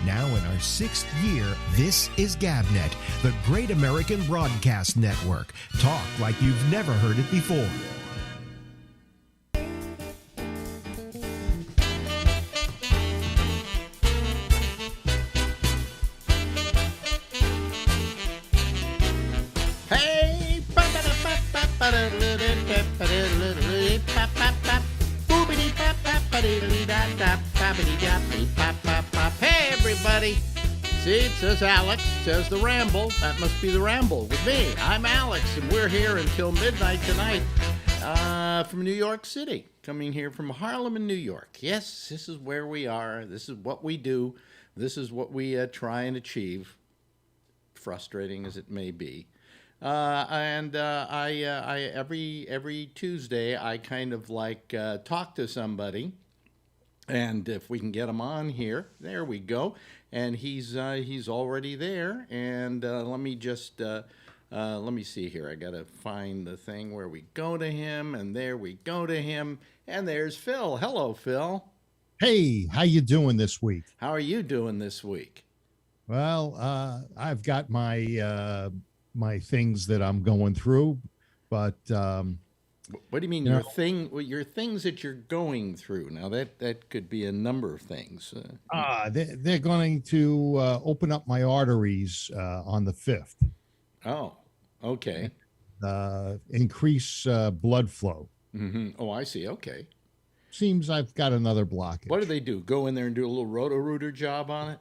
Now in our 6th year, this is GabNet, the Great American Broadcast Network. Talk like you've never heard it before. Hey! Hey, everybody! See, it says Alex, says the Ramble. That must be the Ramble with me. I'm Alex, and we're here until midnight tonight from New York City. Coming here from Harlem in New York. Yes, this is where we are. This is what we do. This is what we try and achieve, frustrating as it may be. I every Tuesday I kind of like talk to somebody, and if we can get him on here, there we go. And he's already there. And let me see here. I gotta find the thing where we go to him, and there we go to him. And there's Phil. Hello, Phil. Hey, how you doing this week? How are you doing this week? Well, I've got my my things that I'm going through, but what do you mean your things that you're going through? Now that could be a number of things. They're going to open up my arteries on the 5th. Oh, okay. Increase blood flow. Mm-hmm. Oh, I see. Okay. Seems I've got another blockage. What do they do? Go in there and do a little roto-rooter job on it?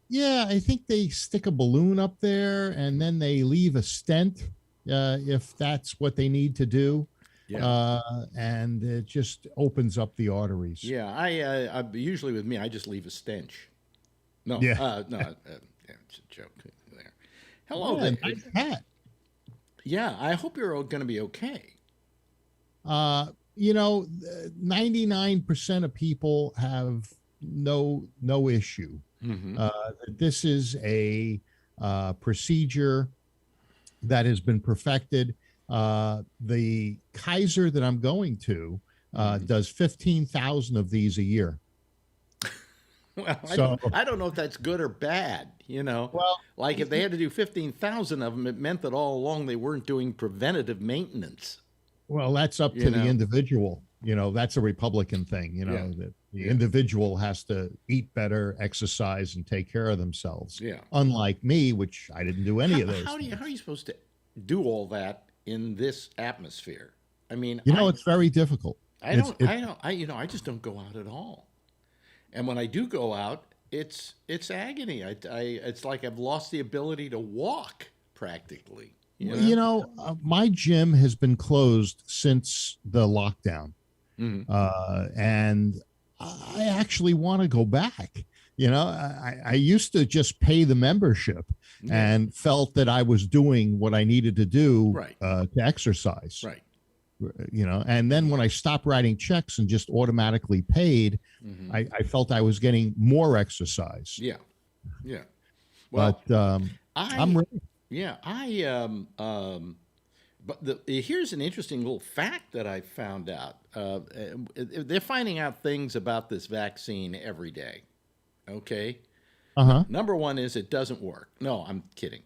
Yeah, I think they stick a balloon up there and then they leave a stent if that's what they need to do. Yeah. And it just opens up the arteries. Yeah, I usually with me, I just leave a stench. No, yeah. Yeah, it's a joke there. Hello, yeah, nice hat. Yeah, I hope you're going to be okay. 99% of people have no issue. Mm-hmm. This is a procedure that has been perfected. The Kaiser that I'm going to does 15,000 of these a year. Well, I don't know if that's good or bad. Well, like if they had to do 15,000 of them, it meant that all along they weren't doing preventative maintenance. Well, that's up to the individual. That's a Republican thing. That the individual has to eat better, exercise, and take care of themselves. Yeah. Unlike me, which I didn't do any of those. How are you supposed to do all that in this atmosphere? I mean, it's very difficult. I just don't go out at all. And when I do go out, it's agony. It's like I've lost the ability to walk practically. My gym has been closed since the lockdown. Mm-hmm. And I actually want to go back. I used to just pay the membership and felt that I was doing what I needed to do to exercise. Right. And then when I stopped writing checks and just automatically paid, I felt I was getting more exercise. Yeah. Yeah. Well, but I'm ready. Yeah. But here's an interesting little fact that I found out. They're finding out things about this vaccine every day. Okay. Uh-huh. Number one is it doesn't work. No, I'm kidding.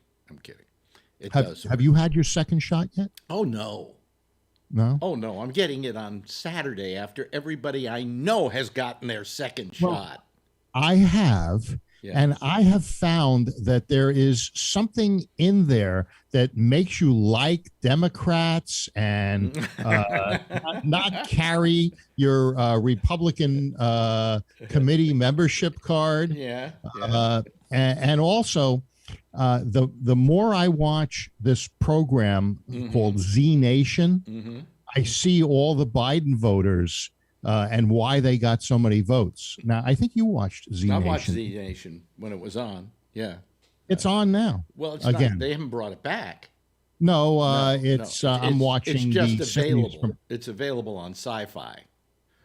It does. Have you had your second shot yet? Oh, no. No? Oh, no. I'm getting it on Saturday after everybody I know has gotten their second shot. I have. Yeah. And I have found that there is something in there that makes you like Democrats and not carry your Republican committee membership card. Yeah. And also, the more I watch this program called Z Nation, I see all the Biden voters and why they got so many votes. Now, I think you watched Z Nation. I watched Z Nation when it was on. Yeah. It's on now. Well, it's again. Not, they haven't brought it back. No, I'm watching. It's just available. It's available on Sci-Fi.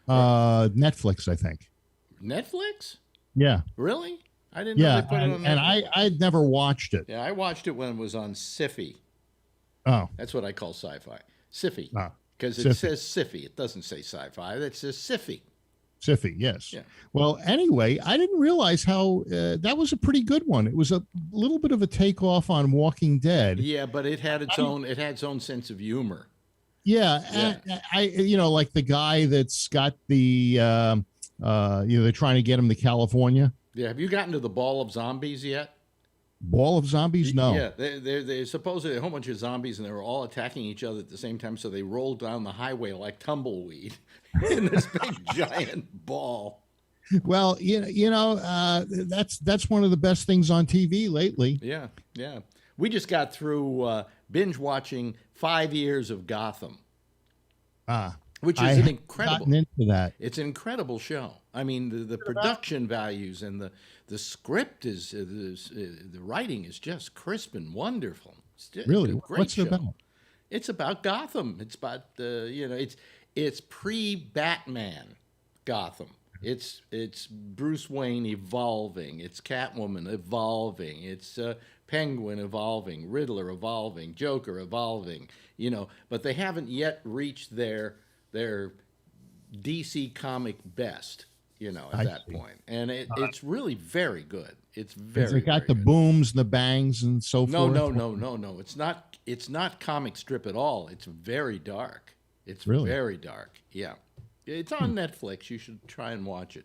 Netflix, I think. Netflix? Yeah. Really? I didn't know they put it on Netflix. And I'd never watched it. Yeah, I watched it when it was on Sci-Fi. Oh. That's what I call Sci-Fi. Sci-Fi. Oh. Because it says Sci-Fi. It doesn't say Sci-Fi. It says Sci-Fi. Siffy, yes. Yeah. Well, anyway, I didn't realize how that was a pretty good one. It was a little bit of a takeoff on Walking Dead. Yeah, but it had its own sense of humor. Yeah, Yeah. like the guy that's got the they're trying to get him to California. Yeah, have you gotten to the ball of zombies yet? Ball of zombies? No. Yeah, they're supposedly a whole bunch of zombies, and they were all attacking each other at the same time. So they rolled down the highway like tumbleweed in this big giant ball. Well, that's one of the best things on TV lately. Yeah, yeah. We just got through binge watching 5 years of Gotham. Which is an incredible. Gotten into that. It's an incredible show. I mean, the production values and the script is the writing is just crisp and wonderful. It's really, a great what's show. it about? It's about Gotham. It's about it's pre-Batman Gotham. It's Bruce Wayne evolving. It's Catwoman evolving. It's Penguin evolving. Riddler evolving. Joker evolving. But they haven't yet reached their DC comic best, at that point. And it's really very good. It's very It got very the good. booms and the bangs and so forth. No. It's not comic strip at all. It's very dark. It's Really? very dark. Yeah. It's on Netflix. You should try and watch it.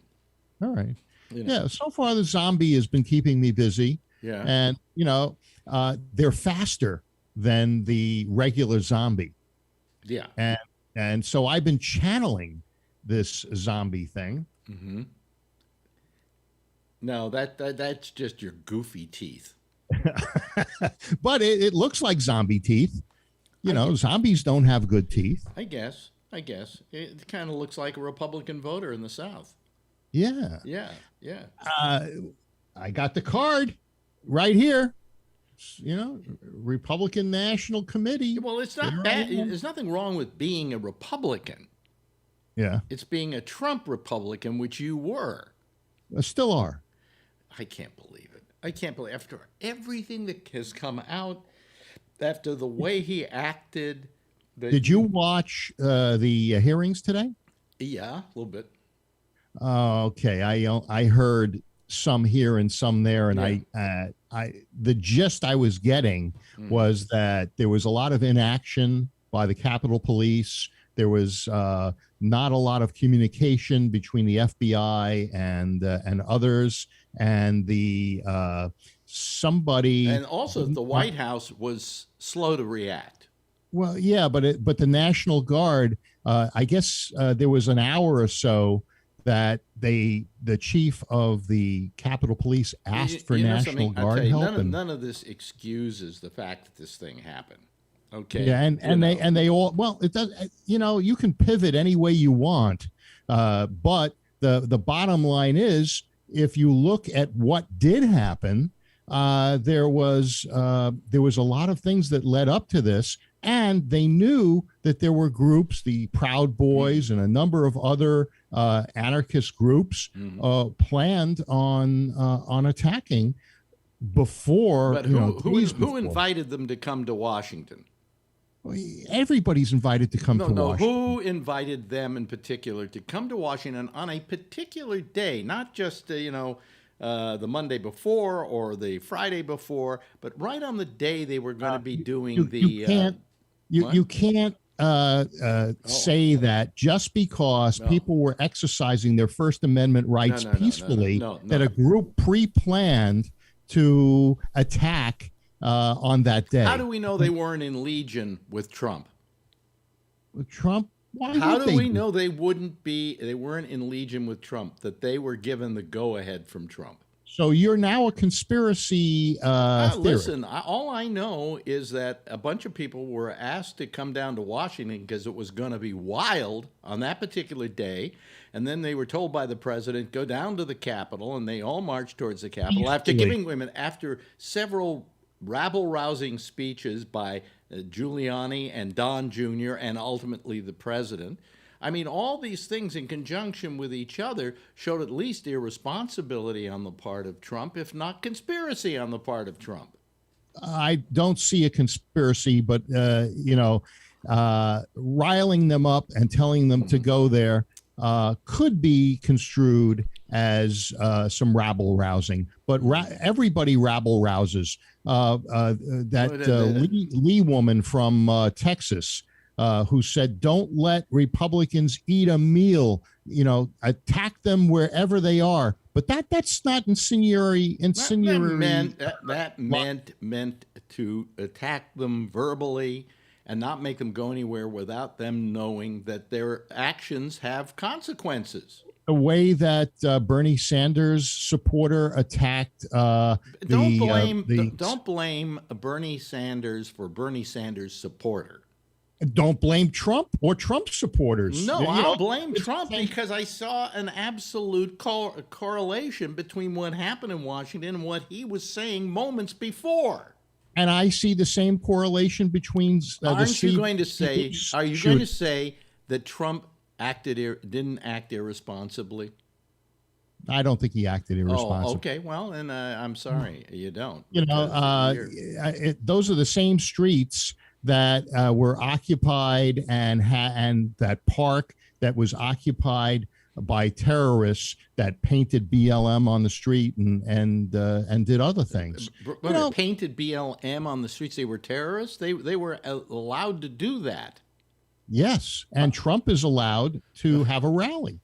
All right. Yeah, so far the zombie has been keeping me busy. Yeah. And, they're faster than the regular zombie. Yeah. And so I've been channeling this zombie thing. Mm-hmm. No, that's just your goofy teeth. But it looks like zombie teeth. Zombies don't have good teeth. I guess. It kind of looks like a Republican voter in the South. Yeah. Yeah. I got the card right here. Republican National Committee. Well, it's not bad. There's nothing wrong with being a Republican. Yeah. It's being a Trump Republican, which you were. Still are. I can't believe it. After everything that has come out, after the way he acted. Did you watch the hearings today? Yeah, a little bit. Okay. I heard some here and some there, and Yeah. the gist I was getting was that there was a lot of inaction by the Capitol Police. There was not a lot of communication between the FBI and others, and somebody. And also, the White House was slow to react. Well, yeah, but the National Guard, I guess there was an hour or so that the chief of the Capitol Police asked for National Guard help. None of this excuses the fact that this thing happened. Okay. Yeah, and they all, well, it does. You can pivot any way you want, but the bottom line is, if you look at what did happen, there was a lot of things that led up to this. And they knew that there were groups, the Proud Boys and a number of other anarchist groups, planned on attacking before. But who invited them to come to Washington? Everybody's invited to come to Washington. Who invited them in particular to come to Washington on a particular day, not just the Monday before or the Friday before, but right on the day they were going to be doing You can't say that just because people were exercising their First Amendment rights peacefully, that a group pre-planned to attack on that day. How do we know they weren't in legion with Trump? Trump? How do we know they weren't in legion with Trump, that they were given the go-ahead from Trump? So you're now a conspiracy theorist. Listen, all I know is that a bunch of people were asked to come down to Washington because it was going to be wild on that particular day. And then they were told by the president, go down to the Capitol, and they all marched towards the Capitol after several rabble-rousing speeches by Giuliani and Don Jr. and ultimately the president. I mean, all these things in conjunction with each other showed at least irresponsibility on the part of Trump, if not conspiracy on the part of Trump. I don't see a conspiracy, but, riling them up and telling them to go there could be construed as some rabble rousing, but everybody rabble rouses. Lee woman from Texas who said, "Don't let Republicans eat a meal. Attack them wherever they are." But that's not incendiary. That meant to attack them verbally and not make them go anywhere without them knowing that their actions have consequences. The way that Bernie Sanders supporter attacked don't blame Bernie Sanders for Bernie Sanders supporter. Don't blame Trump or Trump supporters. No, I'll blame Trump because I saw an absolute correlation between what happened in Washington and what he was saying moments before. And I see the same correlation between. Are you going to say that Trump didn't act irresponsibly? I don't think he acted irresponsibly. Oh, okay. Well, then I'm sorry, you don't. Those are the same streets that were occupied and that park that was occupied by terrorists that painted BLM on the street and did other things. Painted BLM on the streets. They were terrorists. They were allowed to do that. Yes, and Trump is allowed to have a rally.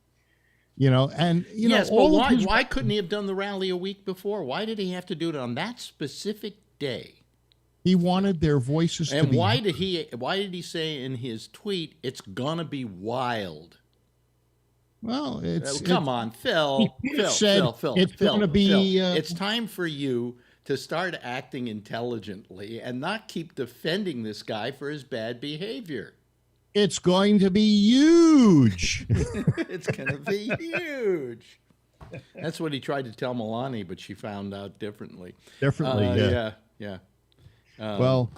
Yes, but why couldn't he have done the rally a week before? Why did he have to do it on that specific day? He wanted their voices to be. And why did he say in his tweet, "It's gonna be wild"? Well, come on, Phil. Phil. It's going to be. It's time for you to start acting intelligently and not keep defending this guy for his bad behavior. It's going to be huge. It's going to be huge. That's what he tried to tell Melania, but she found out differently. Yeah. Well,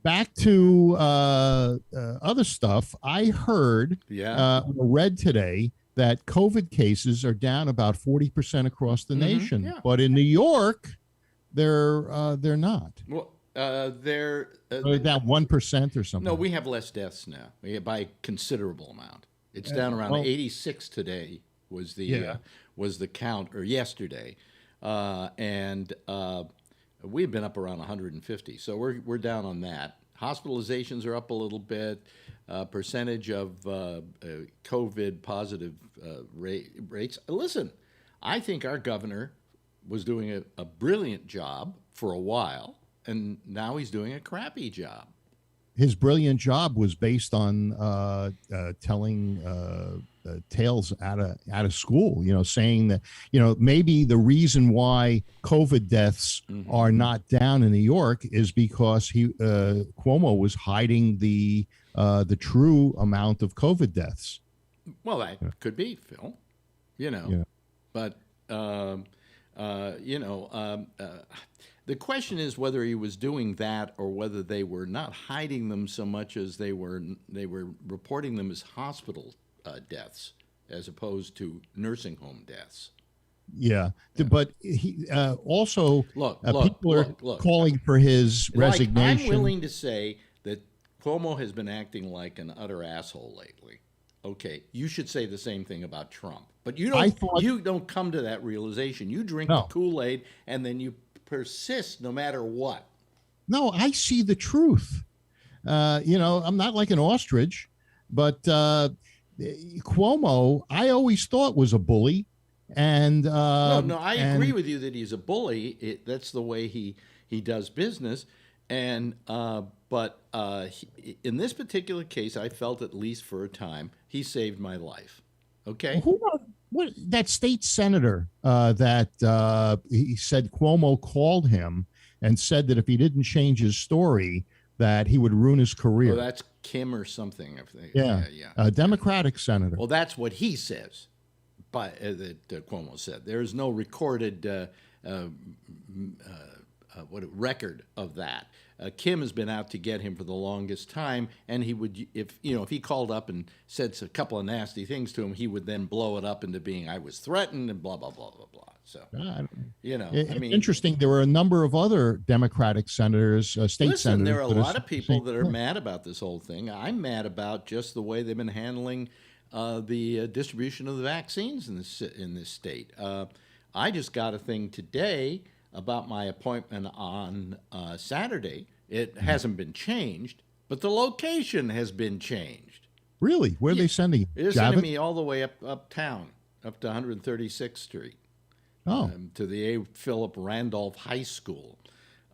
back to other stuff. I heard, read today that COVID cases are down about 40% across the nation, but in New York, they're not. Well, they're down 1% or something. No, we have less deaths now by a considerable amount. It's down around 86 today was the count, or yesterday, and we've been up around 150. So we're down on that. Hospitalizations are up a little bit. Percentage of COVID positive rates. Listen, I think our governor was doing a brilliant job for a while, and now he's doing a crappy job. His brilliant job was based on telling tales out of school, saying that, maybe the reason why COVID deaths are not down in New York is because Cuomo was hiding the true amount of COVID deaths. Well, that could be, Phil, but, the question is whether he was doing that or whether they were not hiding them so much as they were reporting them as hospital deaths as opposed to nursing home deaths. Yeah. But he also people are calling for his resignation. I'm willing to say that Cuomo has been acting like an utter asshole lately. Okay, you should say the same thing about Trump, but you don't come to that realization. You drink the Kool-Aid and then you persist no matter what. No, I see the truth. I'm not like an ostrich, but Cuomo, I always thought was a bully. And I agree with you that he's a bully. That's the way he does business. And but in this particular case, I felt, at least for a time, he saved my life. Okay. What that state senator that he said Cuomo called him and said that if he didn't change his story, that he would ruin his career. Oh, that's Kim or something. A Democratic senator. Well, that's what he says. But that Cuomo said there is no recorded record of that. Kim has been out to get him for the longest time, and he would, if he called up and said a couple of nasty things to him, he would then blow it up into being, "I was threatened," and blah blah blah blah blah. So interesting. There were a number of other Democratic senators, senators. There are a lot of people that are mad about this whole thing. I'm mad about just the way they've been handling the distribution of the vaccines in this state. I just got a thing today about my appointment on Saturday. It hasn't been changed, but the location has been changed. Really? Where are they sending you? They're sending me all the way uptown, up to 136th Street. To the A. Philip Randolph High School.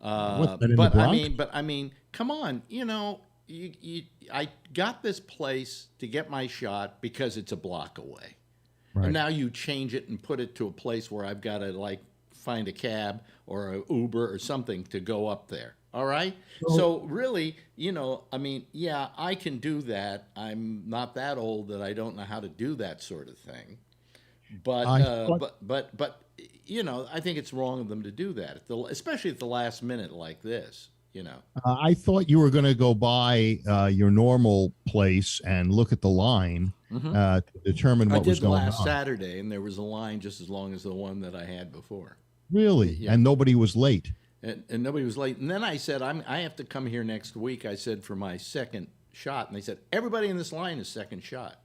But I mean, come on, I got this place to get my shot because it's a block away. Right. And now you change it and put it to a place where I've got to find a cab or an Uber or something to go up there. All right. So really, I can do that. I'm not that old that I don't know how to do that sort of thing. But I think it's wrong of them to do that, especially at the last minute like this. I thought you were going to go by your normal place and look at the line to determine what was going on. I did last Saturday, and there was a line just as long as the one that I had before. Really? Yeah. And nobody was late? And nobody was late. And then I said, I have to come here next week, I said, for my second shot. And they said, everybody in this line is second shot.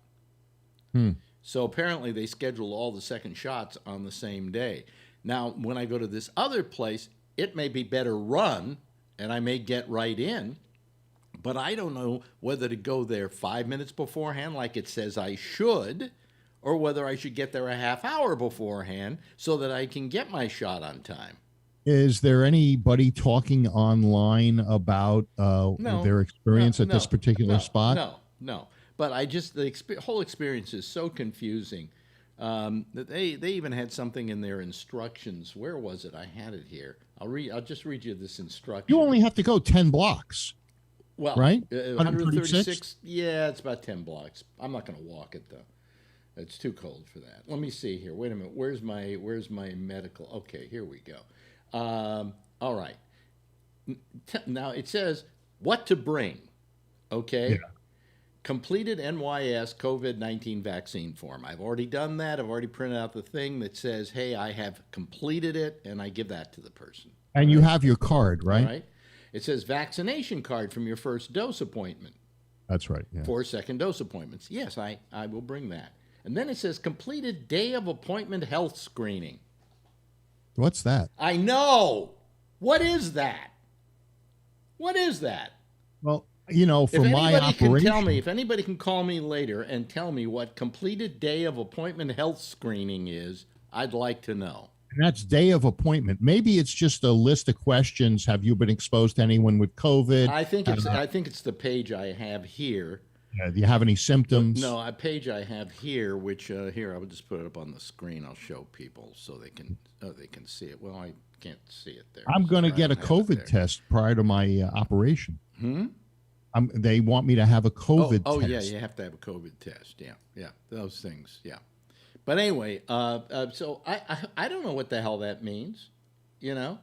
So apparently they schedule all the second shots on the same day. Now, when I go to this other place, it may be better run, and I may get right in, but I don't know whether to go there 5 minutes beforehand like it says I should, or whether I should get there a half hour beforehand so that I can get my shot on time. Is there anybody talking online about their experience at this particular spot? No. But the whole experience is so confusing that they even had something in their instructions. Where was it? I had it here. I'll just read you this instruction. You only have to go 10 blocks. Well, right? 136. Yeah, it's about 10 blocks. I'm not going to walk it though. It's too cold for that. Let me see here. Wait a minute. Where's my medical? Okay, here we go. All right. Now it says what to bring. Okay. Yeah. Completed NYS COVID-19 vaccine form. I've already done that. I've already printed out the thing that says, hey, I have completed it, and I give that to the person. And you have your card, right? Right. It says vaccination card from your first dose appointment. That's right. Yeah. 4 second dose appointments. Yes, I will bring that. And then it says completed day of appointment health screening. What's that? I know. What is that? What is that? Well, for my operation, if anybody can call me later and tell me what completed day of appointment health screening is, I'd like to know. And that's day of appointment. Maybe it's just a list of questions. Have you been exposed to anyone with COVID? I think it's the page I have here. Do you have any symptoms? No, a page I have here, which here I would just put it up on the screen. I'll show people so they can see it. Well, I can't see it there. I'm going to get a COVID test prior to my operation. They want me to have a COVID test. Oh, yeah, you have to have a COVID test. Yeah, those things, yeah. But anyway, so I don't know what the hell that means, I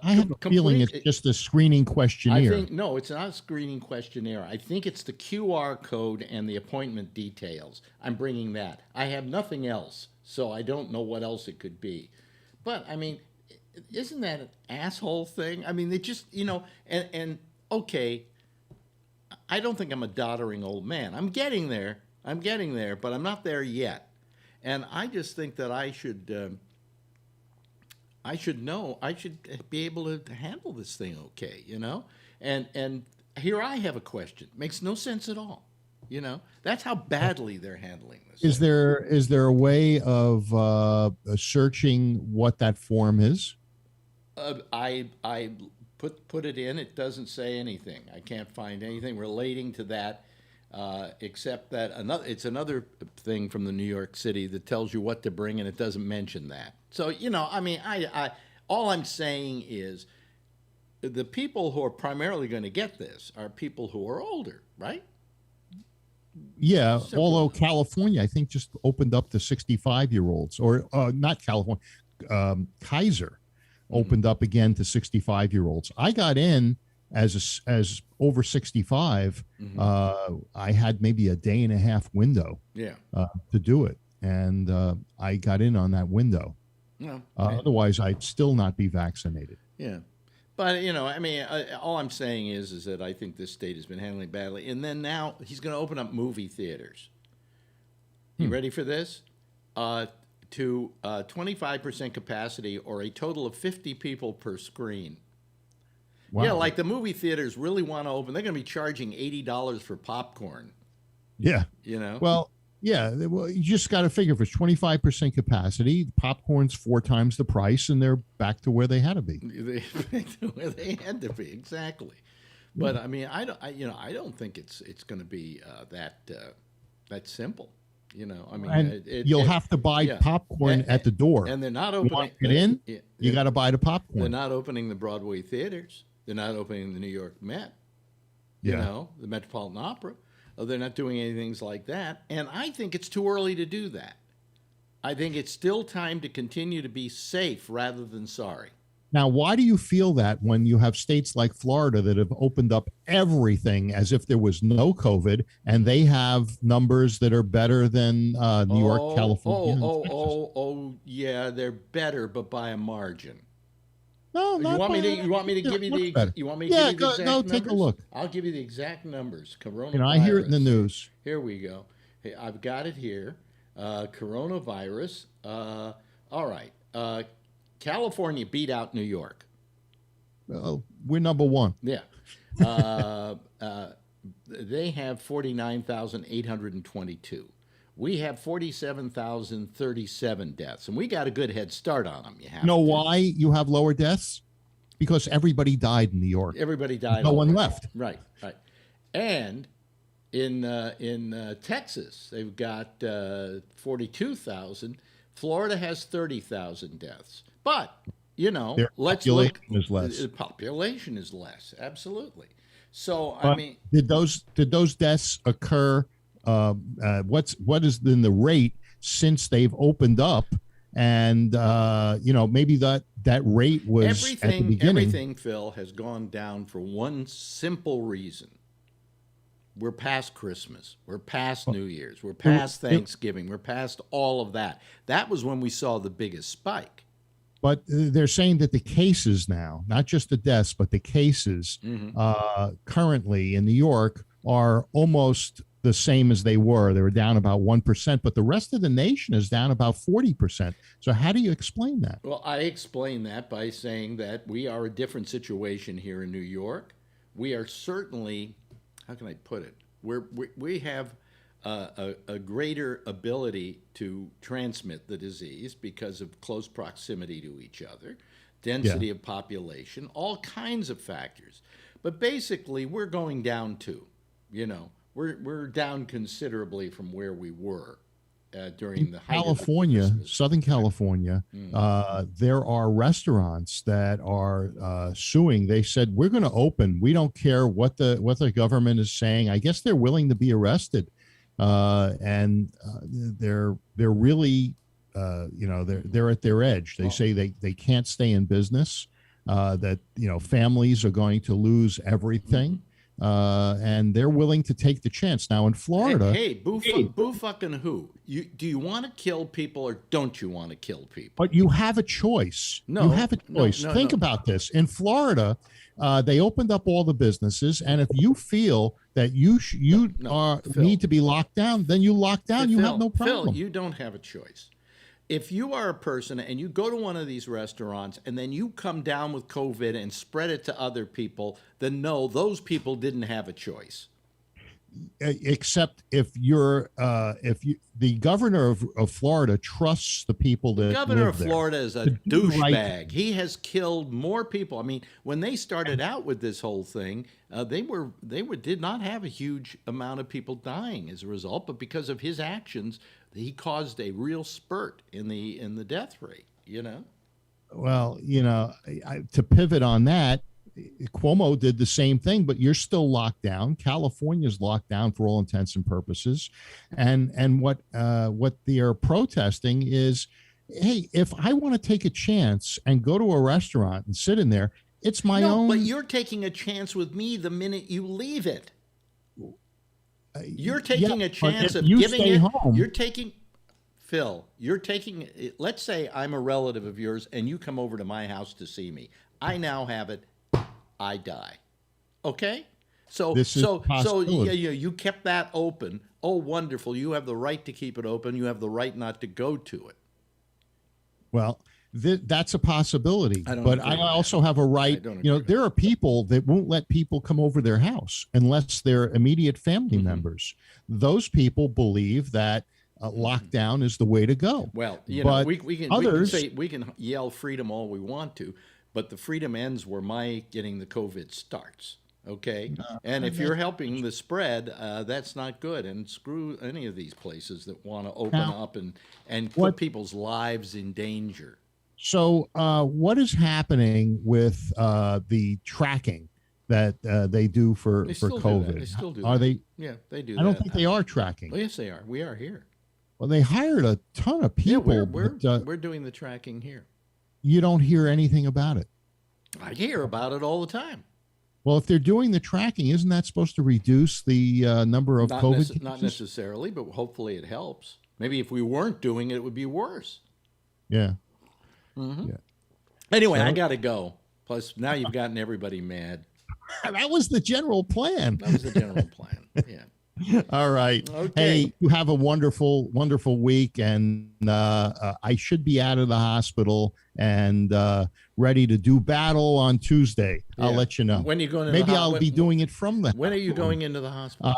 have a feeling it's just a screening questionnaire. No, it's not a screening questionnaire. I think it's the QR code and the appointment details. I'm bringing that. I have nothing else, so I don't know what else it could be. But, I mean, isn't that an asshole thing? I mean, they just, okay, I don't think I'm a doddering old man. I'm getting there, but I'm not there yet. And I just think that I should be able to handle this thing okay, And here I have a question. Makes no sense at all. That's how badly they're handling this. Is there a way of searching what that form is? I put it in. It doesn't say anything. I can't find anything relating to that, except that it's another thing from the New York City that tells you what to bring, and it doesn't mention that. So I all I'm saying is the people who are primarily going to get this are people who are older, right? Yeah, although California, I think, just opened up to 65-year-olds, or not California, Kaiser opened up again to 65-year-olds. I got in as over 65. I had maybe a day and a half window to do it, and I got in on that window. Otherwise, I'd still not be vaccinated. Yeah. But, all I'm saying is that I think this state has been handling badly. And then now he's going to open up movie theaters. You ready for this? To 25% capacity or a total of 50 people per screen. Wow. Yeah, like the movie theaters really want to open. They're going to be charging $80 for popcorn. Yeah. You know? Well, yeah. Well, you just got to figure if it's 25% capacity, popcorn's 4 times the price, and they're back to where they had to be. Where they had to be, exactly. But I mean, I don't think it's going to be that simple. You know, I mean, And you'll have to buy popcorn at the door. And they're not You opening. want to get in, you got to buy the popcorn. They're not opening the Broadway theaters. They're not opening the New York Met. You know, the Metropolitan Opera. They're not doing anything like that. And I think it's too early to do that. I think it's still time to continue to be safe rather than sorry. Now, why do you feel that when you have states like Florida that have opened up everything as if there was no COVID, and they have numbers that are better than New York, California? Yeah, they're better, but by a margin. No, not you want me to give you the exact go, numbers? Take a look. I'll give you the exact numbers. Coronavirus. You know, I hear it in the news. Here we go. Hey, I've got it here. Coronavirus. All right. California beat out New York. We're number one. Yeah. They have 49,822. We have 47,037 deaths, and we got a good head start on them. You know why you have lower deaths? Because everybody died in New York. Everybody died. No one left. Right. And in Texas, they've got 42,000. Florida has 30,000 deaths. But, you know, let's look. The population is less. Absolutely. So, I mean, did those deaths occur? What is in the rate since they've opened up? And maybe that rate was at the beginning. Everything, Phil, has gone down for one simple reason. We're past Christmas. We're past New Year's. We're past Thanksgiving. We're past all of that. That was when we saw the biggest spike. But they're saying that the cases now, not just the deaths, but the cases currently in New York are almost the same as they were. They were down about 1%, but the rest of the nation is down about 40%. So how do you explain that? Well, I explain that by saying that we are a different situation here in New York. We are certainly, how can I put it? We have a greater ability to transmit the disease because of close proximity to each other, density of population, all kinds of factors. But basically, we're going down too. You know, we're down considerably from where we were during the height California, of the Southern California. There are restaurants that are suing. They said, we're going to open. We don't care what the government is saying. I guess they're willing to be arrested. And they're really, they're at their edge. They say they can't stay in business, that, families are going to lose everything. And they're willing to take the chance. Now in Florida, boo fucking who? Do you want to kill people or don't you want to kill people? But you have a choice. No, you have a choice. Think about this. In Florida, they opened up all the businesses, and if you feel that you need to be locked down, then you lock down. You have no problem. Phil, you don't have a choice. If you are a person and you go to one of these restaurants and then you come down with COVID and spread it to other people, then no, those people didn't have a choice. Except if the governor of Florida trusts the people that the governor of there. Florida is a douchebag. He has killed more people. I mean, when they started out with this whole thing, they did not have a huge amount of people dying as a result, but because of his actions, he caused a real spurt in the death rate. Well, to pivot on that, Cuomo did the same thing, but you're still locked down. California's locked down for all intents and purposes. And what they're protesting is, hey, if I want to take a chance and go to a restaurant and sit in there, it's my own. But you're taking a chance with me the minute you leave it. You're taking a chance of giving it home. Phil, let's say I'm a relative of yours and you come over to my house to see me. I now have it. I die. Okay? So you kept that open. oh, wonderful, you have the right to keep it open. You have the right not to go to it. Well, that's a possibility. But I also have a right. There are people that won't let people come over their house unless they're immediate family members. Those people believe that lockdown is the way to go. Well, we can yell freedom all we want to, but the freedom ends where my getting the COVID starts. Okay, and if you're helping the spread, that's not good. And screw any of these places that want to open up and put people's lives in danger. So, what is happening with the tracking that they do for COVID? They still do. Are they? Yeah, they do. I don't think they are tracking. Well, yes, they are. We are here. Well, they hired a ton of people. Yeah, we're doing the tracking here. You don't hear anything about it. I hear about it all the time. Well, if they're doing the tracking, isn't that supposed to reduce the number of COVID cases? Not necessarily, but hopefully it helps. Maybe if we weren't doing it, it would be worse. Yeah. Mm-hmm. Yeah. Anyway, I got to go. Plus, now you've gotten everybody mad. That was the general plan. That was the general plan. Yeah. All right. Okay. Hey, you have a wonderful, wonderful week, and I should be out of the hospital and ready to do battle on Tuesday. Yeah. I'll let you know. When are you going? Maybe I'll be doing it from the. When are you going into the hospital?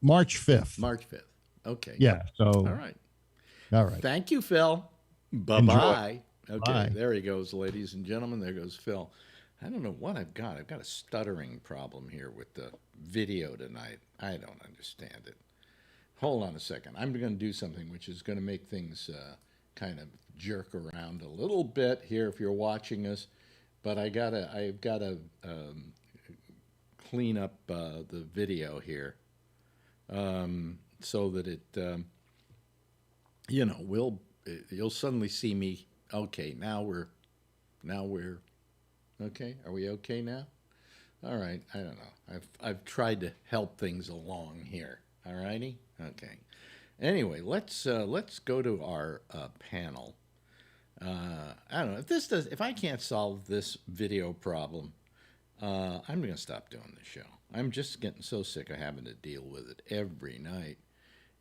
March 5th. March 5th. Okay. Yeah. So. All right. Thank you, Phil. Bye-bye. Okay, Bye. There he goes, ladies and gentlemen. There goes Phil. I don't know what I've got. I've got a stuttering problem here with the video tonight. I don't understand it. Hold on a second. I'm going to do something which is going to make things kind of jerk around a little bit here if you're watching us. But I've got to clean up the video here so that it, you'll suddenly see me. Okay, now we're okay. Are we okay now? All right. I don't know. I've tried to help things along here. All righty. Okay. Anyway, let's go to our panel. I don't know if I can't solve this video problem, I'm going to stop doing the show. I'm just getting so sick of having to deal with it every night.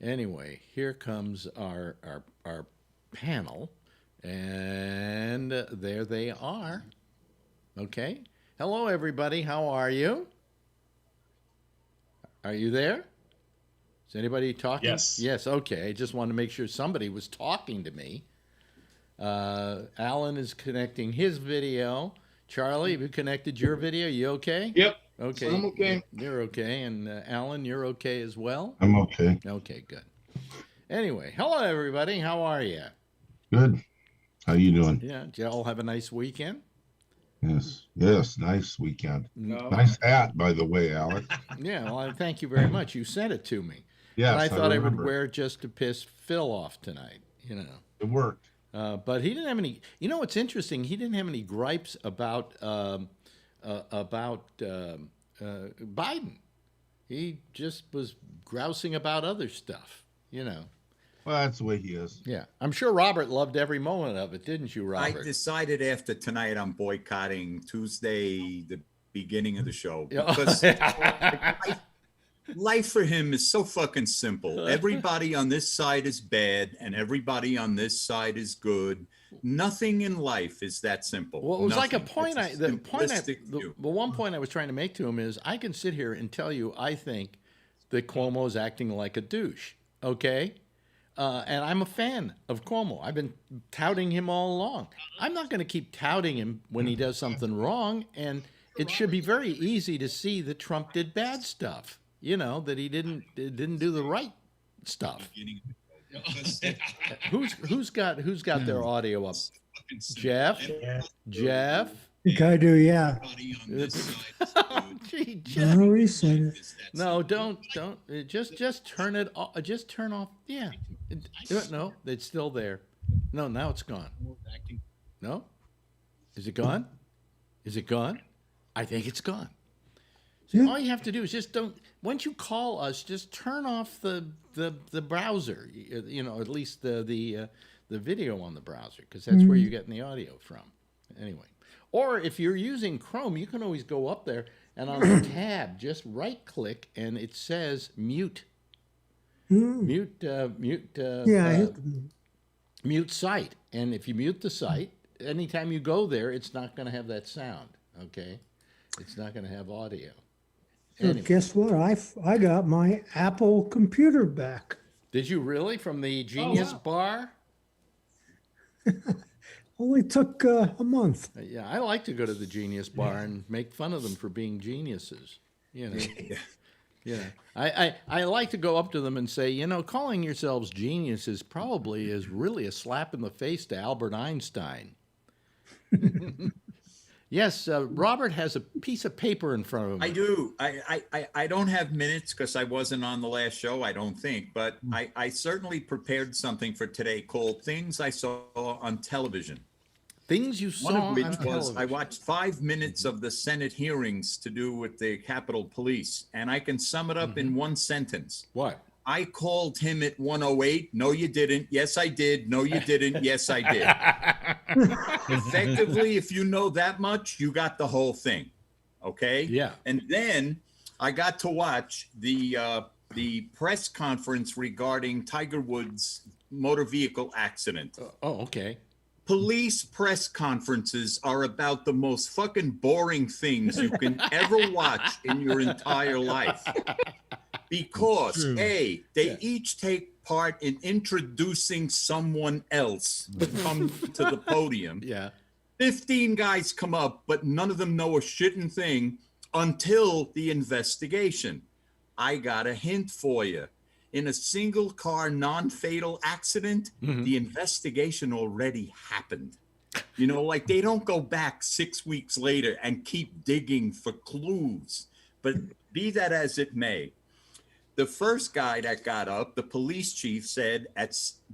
Anyway, here comes our panel. And there they are. Okay. Hello, everybody. How are you? Are you there? Is anybody talking? Yes. Yes. Okay. I just wanted to make sure somebody was talking to me. Alan is connecting his video. Charlie, have you connected your video? You okay? Yep. Okay. So I'm okay. You're okay. And Alan, you're okay as well? I'm okay. Okay, good. Anyway, hello, everybody. How are you? Good. How you doing? Yeah. Did you all have a nice weekend? Yes. Nice weekend. No. Nice hat, by the way, Alex. Yeah. Well, thank you very much. You sent it to me. Yes. And I thought I would remember. wear it just to piss Phil off tonight. It worked. But he didn't have any. You know what's interesting? He didn't have any gripes about Biden. He just was grousing about other stuff. Well, that's the way he is. Yeah, I'm sure Robert loved every moment of it, didn't you, Robert? I decided after tonight I'm boycotting Tuesday, the beginning of the show, because life for him is so fucking simple. Everybody on this side is bad, and everybody on this side is good. Nothing in life is that simple. Well, it was like a Nothing. point. It's The one point I was trying to make to him is I can sit here and tell you I think that Cuomo is acting like a douche. Okay. And I'm a fan of Cuomo. I've been touting him all along. I'm not going to keep touting him when he does something wrong. And it should be very easy to see that Trump did bad stuff. That he didn't do the right stuff. Who's got their audio up? Jeff. Jeff. I think I do, yeah. Gee, I Jeff. already said it. No, don't. Just turn it off. Just turn off. Yeah. No, it's still there. No, now it's gone. No? Is it gone? Is it gone? I think it's gone. So Yeah. all you have to do is just don't. Once you call us, just turn off the browser. At least the video on the browser, because that's where you're getting the audio from. Anyway. Or if you're using Chrome, you can always go up there and on the tab, just right click and it says mute. Mute, Yeah, mute site. And if you mute the site, anytime you go there, it's not going to have that sound. Okay, it's not going to have audio. so Anyway. guess what? I got my Apple computer back. Did you really from the Genius Bar? Only took a month. Yeah, I like to go to the Genius Bar and make fun of them for being geniuses. You know. Yeah, I like to go up to them and say, you know, calling yourselves geniuses probably is really a slap in the face to Albert Einstein. Yes, Robert has a piece of paper in front of him. I do. I don't have minutes because I wasn't on the last show, I don't think, but I certainly prepared something for today called Things I Saw on Television. Things you saw One of which on was television. I watched 5 minutes of the Senate hearings to do with the Capitol Police, and I can sum it up in one sentence. What? I called him at 1:08. No, you didn't. Yes, I did. No, you didn't. Yes, I did. Effectively, if you know that much, you got the whole thing. Okay? Yeah. And then I got to watch the press conference regarding Tiger Woods' motor vehicle accident. Oh, okay. Police press conferences are about the most fucking boring things you can ever watch in your entire life. Because, A, they each take part in introducing someone else to come to the podium. Yeah. 15 guys come up, but none of them know a shitting thing until the investigation. I got a hint for you. In a single car non-fatal accident, the investigation already happened. You know, like they don't go back 6 weeks later and keep digging for clues. But be that as it may, the first guy that got up, the police chief, said,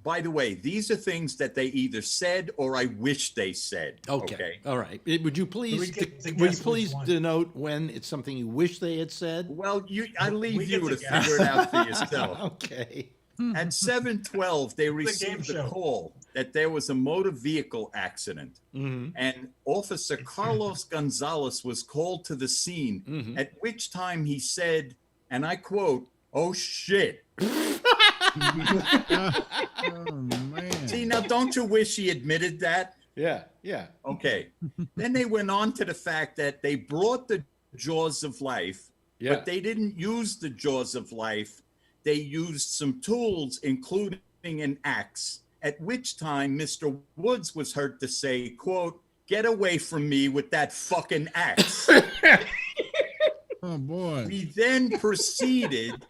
by the way, these are things that they either said or I wish they said. Okay. All right. Would you please guess which one? denote when it's something you wish they had said? Well, I leave We you get to to guess. figure it out for yourself. Okay. At 7:12, they game received a show. call that there was a motor vehicle accident. And Officer Carlos Gonzalez was called to the scene, at which time he said, and I quote, "Oh shit." Oh, man. See, now don't you wish he admitted that? Yeah. Yeah. Okay. Then they went on to the fact that they brought the jaws of life, Yeah. but they didn't use the jaws of life. They used some tools, including an axe, at which time Mr. Woods was heard to say, quote, "Get away from me with that fucking axe." Oh, boy. We then proceeded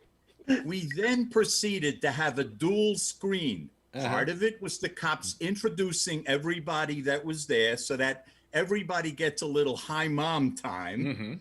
to have a dual screen. Part of it was the cops introducing everybody that was there so that everybody gets a little high mom time.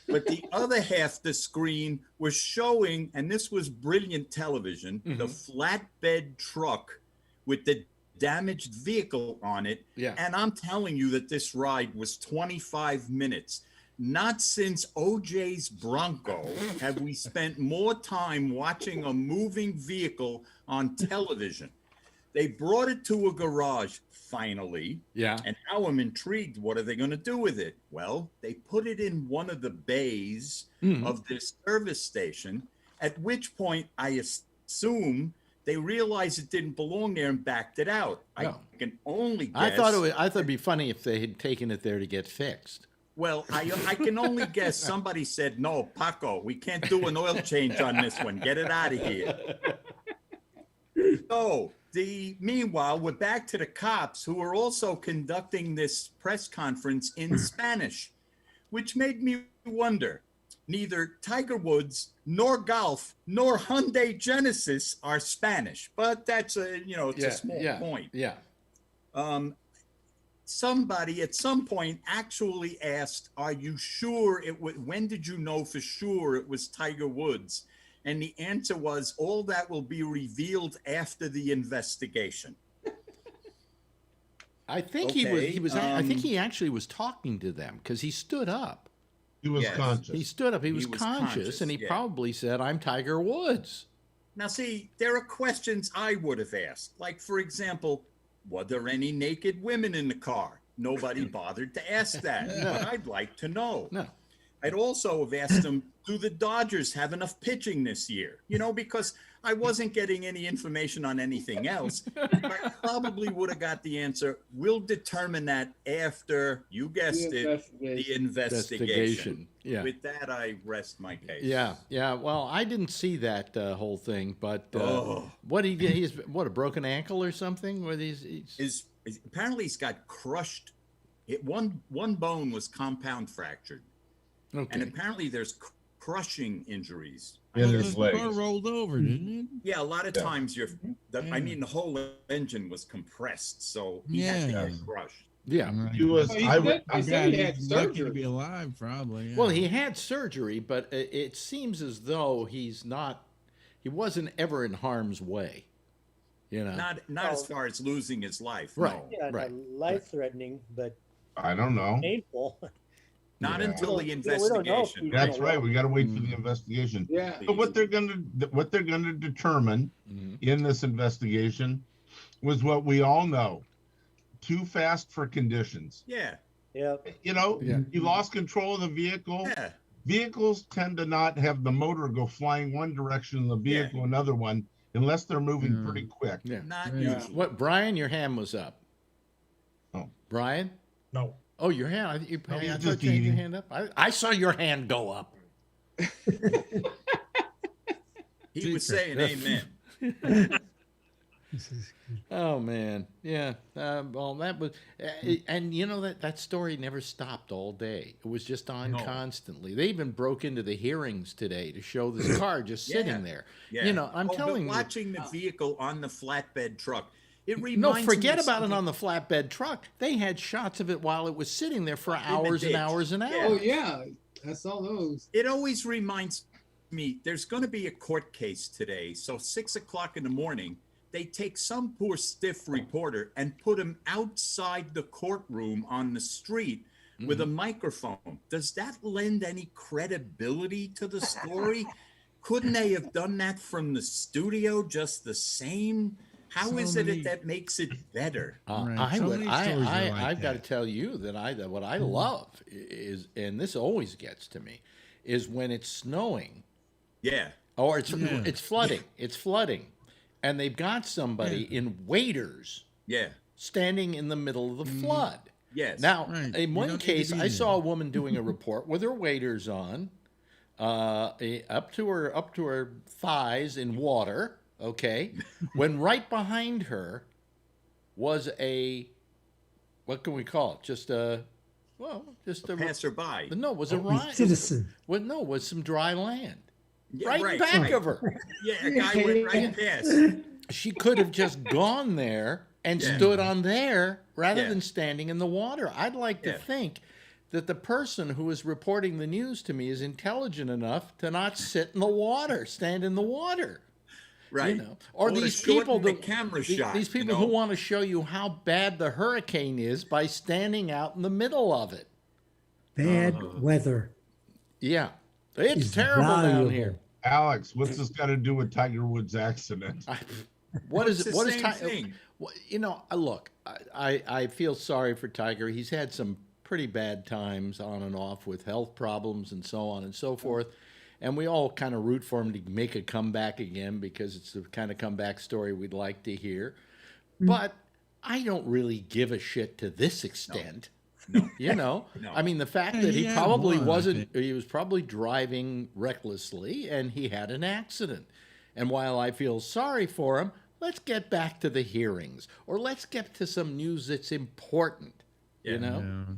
But the other half the screen was showing, and this was brilliant television, the flatbed truck with the damaged vehicle on it. Yeah. And I'm telling you that this ride was 25 minutes. Not since OJ's Bronco have we spent more time watching a moving vehicle on television. They brought it to a garage, finally. Yeah. And now I'm intrigued. What are they going to do with it? Well, they put it in one of the bays of this service station, at which point I assume they realized it didn't belong there and backed it out. No. I can only guess. I thought it'd be funny if they had taken it there to get fixed. Well, I can only guess somebody said, "No, Paco, we can't do an oil change on this one. Get it out of here." So, meanwhile, we're back to the cops who are also conducting this press conference in Spanish, which made me wonder. Neither Tiger Woods nor golf nor Hyundai Genesis are Spanish, but that's it's a small point. Yeah. Somebody at some point actually asked, "Are you sure when did you know for sure it was Tiger Woods?" And the answer was, "All that will be revealed after the investigation." I think I think he actually was talking to them because he stood up. He was Yes. conscious. He stood up. He was, was conscious, conscious, and he yeah. probably said, "I'm Tiger Woods." Now, see, there are questions I would have asked. Like, for example, were there any naked women in the car? Nobody bothered to ask that, but I'd like to know. No. I'd also have asked him, do the Dodgers have enough pitching this year? You know, because I wasn't getting any information on anything else. I probably would have got the answer. We'll determine that after, you guessed it, the investigation. Yeah. With that, I rest my case. Yeah. Well, I didn't see that whole thing, but what he did, he's what, a broken ankle or something? Where he's apparently he's got crushed. One bone was compound fractured. okay. And apparently there's crushing injuries. In The his car legs. rolled over, didn't it? Yeah, a lot of times the whole engine was compressed, so he had to get crushed. Yeah. Right. He was. He I said- would. he said he had He's lucky to surgery. be alive, probably. Yeah. Well, he had surgery, but it seems as though he wasn't ever in harm's way. You know. Not as far as losing his life. Right. No. Yeah, Right. not life-threatening, but I don't know. painful. Not Yeah. until the We don't know if investigation. he- That's right. We got to wait for the investigation. Yeah. So what they're gonna determine Mhm. in this investigation was what we all know: too fast for conditions. Yeah. Yeah. You know, Yeah. you lost control of the vehicle. Yeah. Vehicles tend to not have the motor go flying one direction and the vehicle another one unless they're moving Yeah. pretty quick. Yeah. Not Yeah. usually. What, Brian? Your hand was up. Oh. Brian? No. Oh, your hand. I No, he's thought just you had your eating. hand up. I saw your hand go up. He was saying amen. Oh man, yeah. Well, that was, and you know that story never stopped all day. It was just on constantly. They even broke into the hearings today to show this car just sitting there. Yeah. You know, I'm but telling you. watching the vehicle on the flatbed truck, it No, reminds forget me of about it something- on the flatbed truck. They had shots of it while it was sitting there for In the hours and ditch. hours and Yeah. Oh hours. yeah, I saw those. It always reminds me there's going to be a court case today. So 6:00 in the morning, they take some poor stiff reporter and put him outside the courtroom on the street with a microphone. Does that lend any credibility to the story? Couldn't they have done that from the studio just the same? How So is many- it that makes it better? Right. I So would. many stories are like I've got to that. tell you that what I love is, and this always gets to me, is when it's snowing Yeah. or it's Yeah. it's flooding. It's flooding, and they've got somebody in waders Yeah. standing in the middle of the flood. Yes. Now, Right. in You one don't need to case, be I there. saw a woman doing a report with her waders on, up to her thighs in water. Okay, when right behind her was what can we call it? Just a passerby. No, it was a ride. Citizen. Well, no, it was some dry land. Yeah, Right in back of her. Yeah, a guy went right past. She could have just gone there and stood on there rather Yeah. than standing in the water. I'd like to Yeah. think that the person who is reporting the news to me is intelligent enough to not sit in the water, stand in the water. Right. You know, or to these shorten people the that camera shot. these people who want to show you how bad the hurricane is by standing out in the middle of it. Bad weather. Yeah, it's is terrible down valuable. here. Alex, what's this got to do with Tiger Woods' accident? What is It's it? the What is same Tiger? thing. You know, look, I feel sorry for Tiger. He's had some pretty bad times on and off with health problems and so on and so forth. And we all kind of root for him to make a comeback again because it's the kind of comeback story we'd like to hear. But I don't really give a shit to this extent. No. You know, No. I mean, the fact Yeah, that he he had probably one, I wasn't, think. he was probably driving recklessly and he had an accident. And while I feel sorry for him, let's get back to the hearings or let's get to some news that's important. You know, Yeah.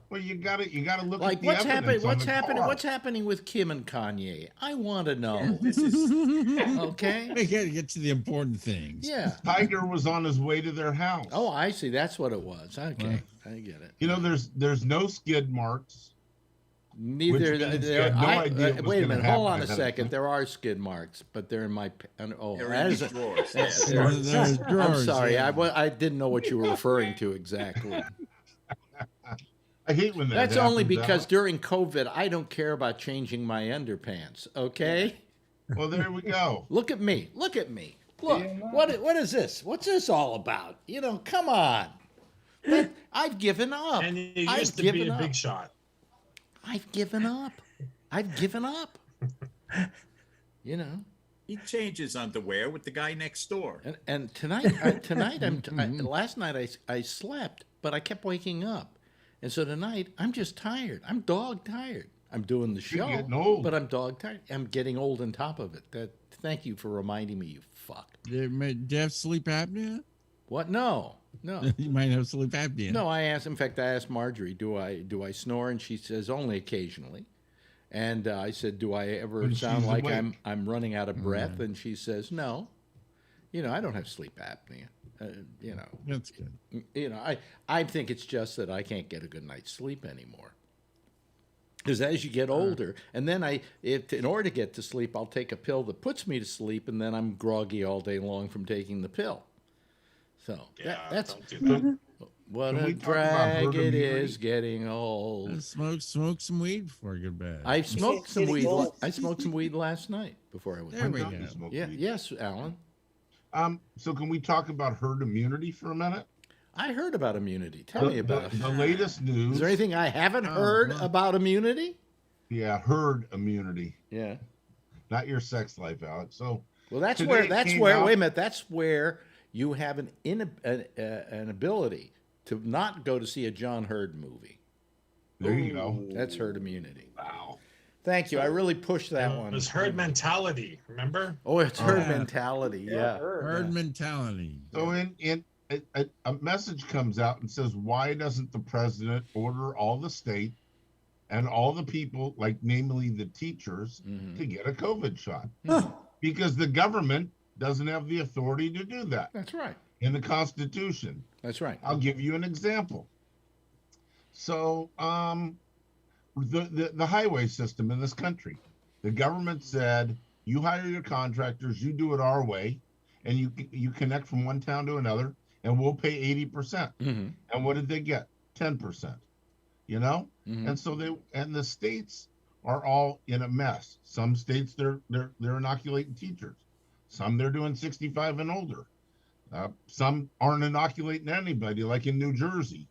Well, you got to look like at the what's happening? evidence on What's the happening? car. What's happening with Kim and Kanye? I want to know. This is Okay. We got to get to the important things. Yeah. Tiger was on his way to their house. Oh, I see. That's what it was. Okay, I get it. You know, there's no skid marks. Neither. Which means you had no idea it was Wait a gonna minute. Hold happen on a ahead of second. time. There are skid marks, but they're in my. Oh, they're that in is the a- drawers. There's I'm drawers, sorry. yeah. I didn't know what you were referring to exactly. I hate when that That's only happens, because Alex. during COVID, I don't care about changing my underpants. Okay. Well, there we go. Look at me. Look at me. Look. What is this? What's this all about? You know, come on. I've given up. And you I've used to be given a up. big shot. I've given up. I've given up. You know. He changes underwear with the guy next door. And tonight, last night I slept, but I kept waking up, and so tonight I'm just tired. I'm dog tired. I'm doing the You're show, getting old. but I'm dog tired. I'm getting old on top of it. Thank you for reminding me, you fuck. Do you have sleep apnea? What? No. You might have sleep apnea. No, in fact, I asked Marjorie, do I snore? And she says, only occasionally. And I said, do I ever When sound she's like awake. I'm running out of breath? And she says, no. I don't have sleep apnea. That's good. I think it's just that I can't get a good night's sleep anymore. Because as you get older, and then in order to get to sleep, I'll take a pill that puts me to sleep, and then I'm groggy all day long from taking the pill. So that's don't do that. what Can a we talk about drag herd it immunity? is getting old. Smoke some weed before you go to bed. I smoked some Getting weed. old. I smoked some weed last night before I went. There we I'm go. not to smoke Yeah. weed. Yes, Alan. So can we talk about herd immunity for a minute? I heard about immunity. Tell me about it. The latest news. Is there anything I haven't heard well. about immunity? Yeah, herd immunity, Yeah. not your sex life, Alex. So Well, that's today where. it That's came where. out- Wait a minute. That's where you have an ability to not go to see a John Hurd movie. there you go. That's herd immunity. Wow. Thank you. I really pushed that It one. was herd mentality, remember? Oh, it's herd Yeah. mentality. Yeah. Herd mentality. So a message comes out and says, why doesn't the president order all the state and all the people, like namely the teachers, Mhm. to get a COVID shot? Oh, Because the government doesn't have the authority to do that That's right. in the Constitution. That's right. I'll give you an example. So, the highway system in this country, the government said, you hire your contractors, you do it our way, and you connect from one town to another, and we'll pay 80%. Mm-hmm. And what did they get? 10%. You know? Mhm. And so the states are all in a mess. Some states they're inoculating teachers. Some they're doing 65 and older. Some aren't inoculating anybody, like in New Jersey.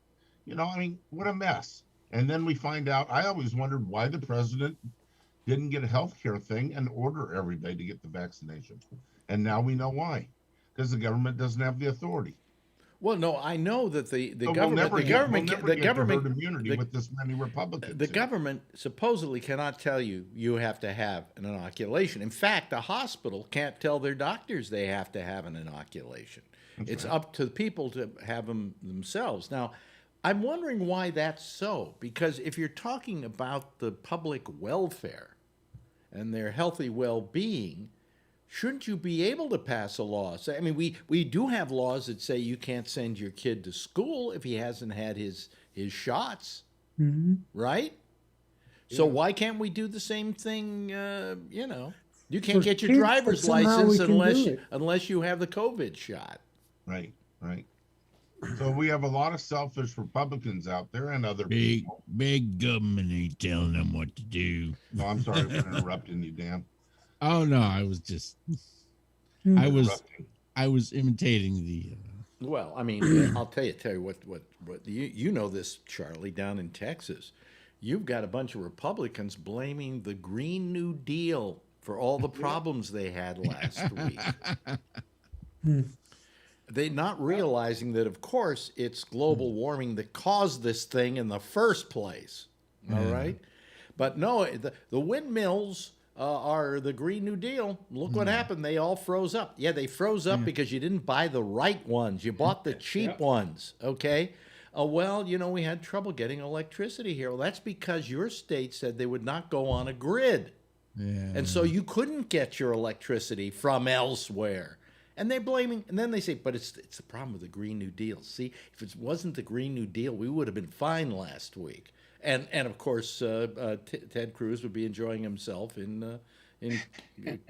I mean, what a mess. And then we find out, I always wondered why the president didn't get a health care thing and order everybody to get the vaccination. And now we know why. Because the government doesn't have the authority. Well, no, I know that the So government, we'll the never government, get the to government, herd immunity the- with this many Republicans. the here. government supposedly cannot tell you have to have an inoculation. In fact, a hospital can't tell their doctors they have to have an inoculation. It's up to the people to have them themselves. Now, I'm wondering why that's so. Because if you're talking about the public welfare and their healthy well-being, shouldn't you be able to pass a law? I mean, we do have laws that say you can't send your kid to school if he hasn't had his shots, right? So why can't we do the same thing? You can't For get your kids, driver's but somehow license we can do it. unless you have the COVID shot. Right. So we have a lot of selfish Republicans out there and other Big people. big government ain't telling them what to do. No, I'm sorry for interrupting you, Dan. Oh no, I was just Interrupting. I was imitating the Well, I mean, I'll tell you what you know this, Charlie, down in Texas. You've got a bunch of Republicans blaming the Green New Deal for all the problems they had last week. They're not realizing that, of course, it's global warming that caused this thing in the first place. All right? But no, the windmills are the Green New Deal. Look what happened. They all froze up. Yeah, they froze up because you didn't buy the right ones. You bought the cheap ones, okay? Well, we had trouble getting electricity here. Well, that's because your state said they would not go on a grid. And so you couldn't get your electricity from elsewhere. And they're blaming, and then they say, but it's the problem with the Green New Deal. See, if it wasn't the Green New Deal, we would have been fine last week. And of course, Ted Cruz would be enjoying himself in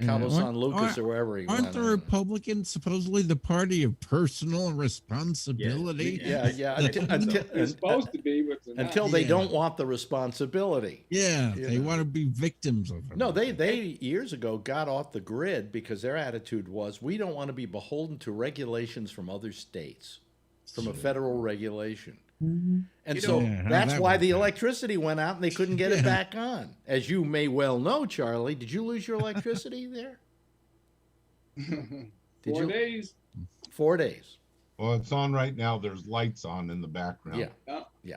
Cabo San Lucas or wherever he went. Aren't the Republicans supposedly the party of personal responsibility? Yeah. It's supposed to be, but they're not. Until they don't want the responsibility. Yeah, they want to be victims of it. No, they years ago got off the grid because their attitude was, we don't want to be beholden to regulations from other states, from a federal regulation. And Yeah, that's that why the worked out. electricity went out and they couldn't get it back on. As you may well know, Charlie, did you lose your electricity there? Did 4 you? days. 4 days. Well, it's on right now. There's lights on in the background. Yeah. Yeah. Yeah.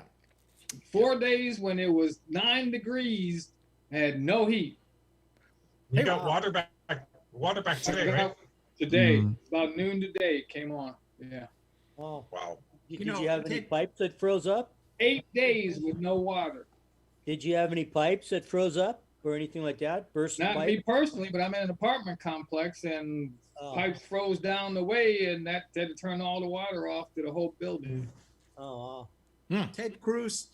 4 days when it was 9 degrees, had no heat. You got water back today, right? Today, about noon today, it came on. Yeah. Oh, Wow. did you have any pipes that froze up? 8 days with no water. Did you have any pipes that froze up or anything like that? Burst Not pipe? me personally, but I'm in an apartment complex and pipes froze down the way, and that had to turn all the water off to the whole building. Oh, wow. Ted Cruz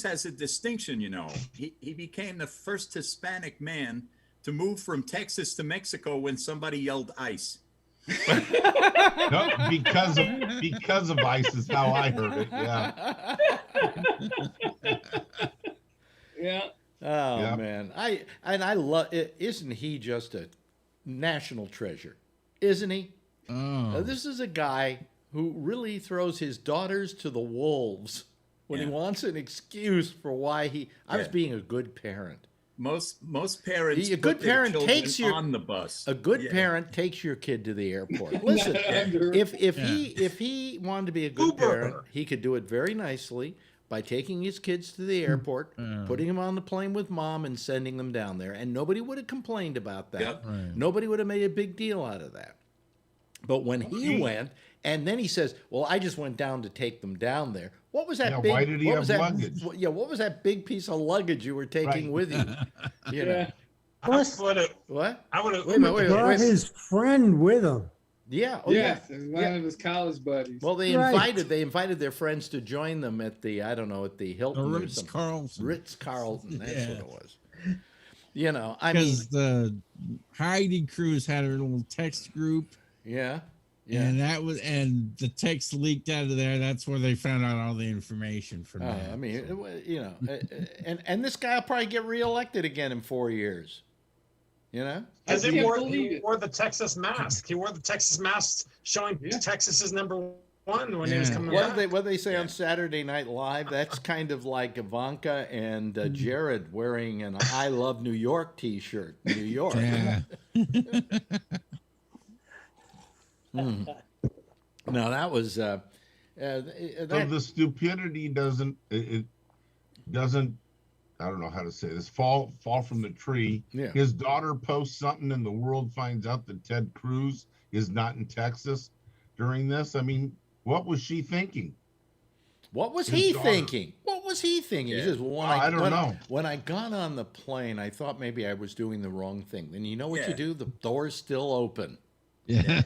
has a distinction, you know. He became the first Hispanic man to move from Texas to Mexico when somebody yelled ice. No, because of ice is how I heard it. Yeah. Yeah. Oh Yep. man, I love it. Isn't he just a national treasure? Isn't he? Oh. This is a guy who really throws his daughters to the wolves when he wants an excuse for why I was being a good parent. Most parents A good put their parent children takes your on the bus. A good parent takes your kid to the airport. Listen, if he wanted to be a good parent, he could do it very nicely by taking his kids to the airport, putting them on the plane with mom, and sending them down there, and nobody would have complained about that. Yep. Right. Nobody would have made a big deal out of that. But when he went, and then he says, "Well, I just went down to take them down there." What was that big? Why did he what have was that, luggage? Yeah, what was that big piece of luggage you were taking with you? You know. I would have. What? I would have. Wait a minute, Brought his friend with him. Yeah. Oh, Yes, yeah. it was one of his college buddies. Well, they Right. invited their friends to join them at the at the Hilton or Ritz something. Carlton. Ritz Carlton. That's Yeah. what it was. You know, I mean, Because the Heidi Cruz had her little text group, yeah, yeah. and the text leaked out of there. That's where they found out all the information from that. I mean, you know, and this guy will probably get reelected again in 4 years. You know, Because I he can't wore believe it. the Texas mask. He wore the Texas mask showing Texas is #1 when he was coming what back. did they say on Saturday Night Live? That's kind of like Ivanka and Jared wearing an "I Love New York" T-shirt. New York. Yeah. No, that was So the stupidity doesn't I don't know how to say this, fall from the tree. Yeah. His daughter posts something and the world finds out that Ted Cruz is not in Texas during this. I mean, what was she thinking? What was His he daughter. thinking? What was he thinking? He says, well, I don't know. When I got on the plane, I thought maybe I was doing the wrong thing. Then you know what you do? The door's still open. Yeah.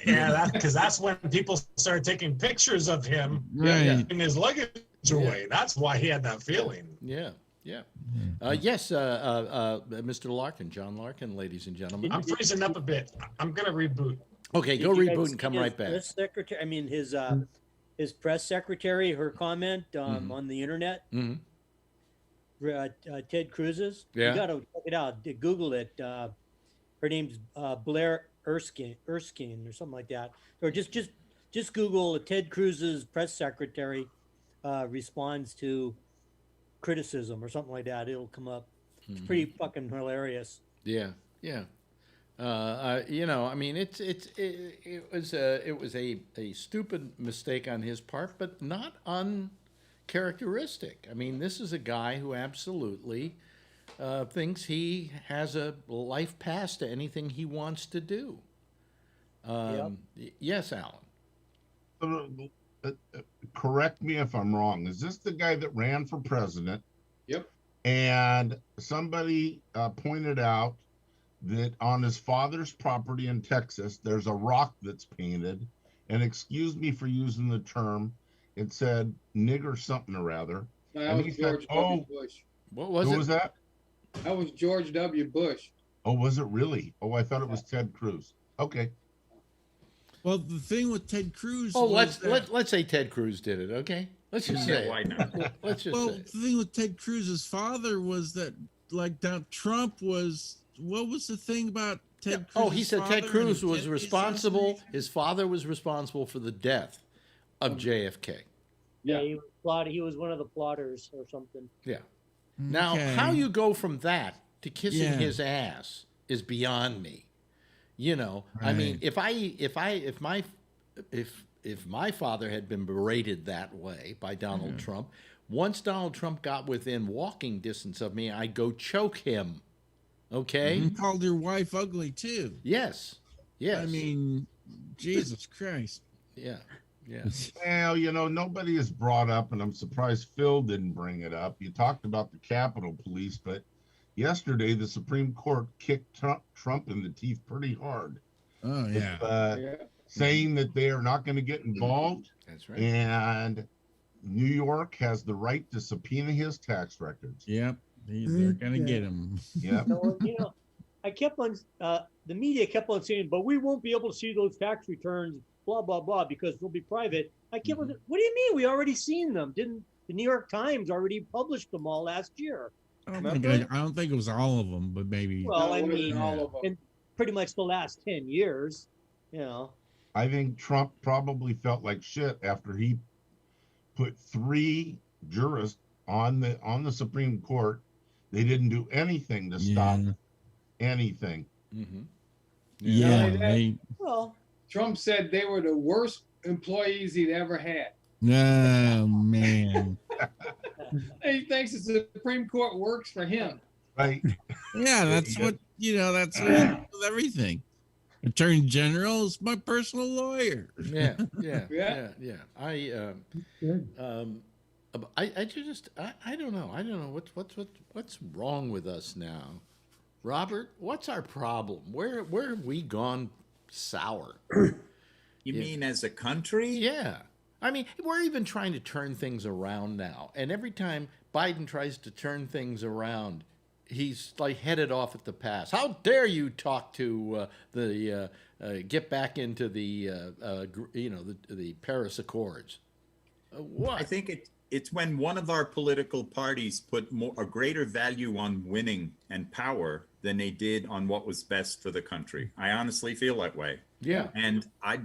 Yeah, because that's when people started taking pictures of him Right. and his luggage away. That's why he had that feeling. Yeah, yeah. Yes, Mr. Larkin, John Larkin, ladies and gentlemen. I'm freezing up a bit. I'm gonna reboot. Okay, go Did you guys reboot see and come his right back. Press secretary, I mean, his press secretary, her comment on the internet, Ted Cruz's. Yeah. You got to check it out. Google it. Her name's Blair Erskine or something like that. Or just Google Ted Cruz's press secretary responds to criticism or something like that. It'll come up. It's pretty fucking hilarious. Yeah, yeah. You know, I mean, it was a stupid mistake on his part, but not uncharacteristic. I mean, this is a guy who absolutely thinks he has a life pass to anything he wants to do. Yes, Alan. Correct me if I'm wrong. Is this the guy that ran for president? Yep. And somebody pointed out that on his father's property in Texas, there's a rock that's painted. And excuse me for using the term, it said nigger something or rather. No, that And was he said, George W. Bush. What was who it? was that? That was George W. Bush. Oh, was it really? Oh, I thought it was Ted Cruz. Okay. Well, the thing with Ted Cruz. Oh, was that- let's say Ted Cruz did it. Okay, let's just say. Why not? Let's just Well, say. the thing with Ted Cruz's father was that, like, that Trump was. What was the thing about Ted Cruz? Oh, he said Ted Cruz was responsible. His father was responsible for the death of JFK. Yeah. he was plotting. He was one of the plotters or something. Yeah. Now, Okay. how you go from that to kissing Yeah. his ass is beyond me. You know, I mean, Right. if my father had been berated that way by Donald Trump, once Donald Trump got within walking distance of me, I'd go choke him. Okay? You called your wife ugly too. Yes. Yes. I mean, Jesus Christ. yeah. Yeah. Well, you know, nobody has brought up, and I'm surprised Phil didn't bring it up. You talked about the Capitol Police, but yesterday the Supreme Court kicked Trump in the teeth pretty hard. Oh yeah. Saying that they are not going to get involved. That's right. And New York has the right to subpoena his tax records. Yep. They're gonna get him. Yeah. So, you know, I kept on the media kept on saying, but we won't be able to see those tax returns, blah blah blah, because they'll be private. I kept on. What do you mean? We already seen them? Didn't the New York Times already published them all last year? I don't think it was all of them, but maybe. Well, I No, it wasn't mean, all of them. in pretty much the last 10 years, you know. I think Trump probably felt like shit after he put 3 jurists on the Supreme Court. They didn't do anything to stop anything. Mm-hmm. Yeah. Well, Trump said they were the worst employees he'd ever had. Oh man. He thinks the Supreme Court works for him. Right. Yeah, that's what that's what he does with everything. Attorney General is my personal lawyer. Yeah. Yeah. I just I don't know. I don't know what's wrong with us now. Robert, what's our problem? Where have we gone sour? You mean as a country? Yeah. I mean, we're even trying to turn things around now. And every time Biden tries to turn things around, he's like headed off at the pass. How dare you talk to get back into the the Paris Accords? What? I think it's when one of our political parties put a greater value on winning and power than they did on what was best for the country. I honestly feel that way. Yeah. And I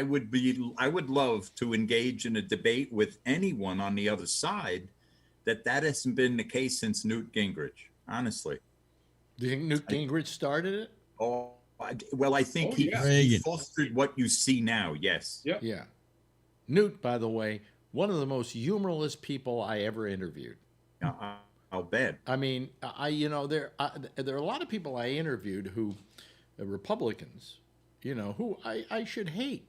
would love to engage in a debate with anyone on the other side that hasn't been the case since Newt Gingrich, honestly. Do you think Newt Gingrich started it? I think he fostered what you see now, yes. Yep. Yeah. Newt, by the way, one of the most humorless people I ever interviewed. I'll bet. I mean, there are a lot of people I interviewed who, Republicans, who I should hate,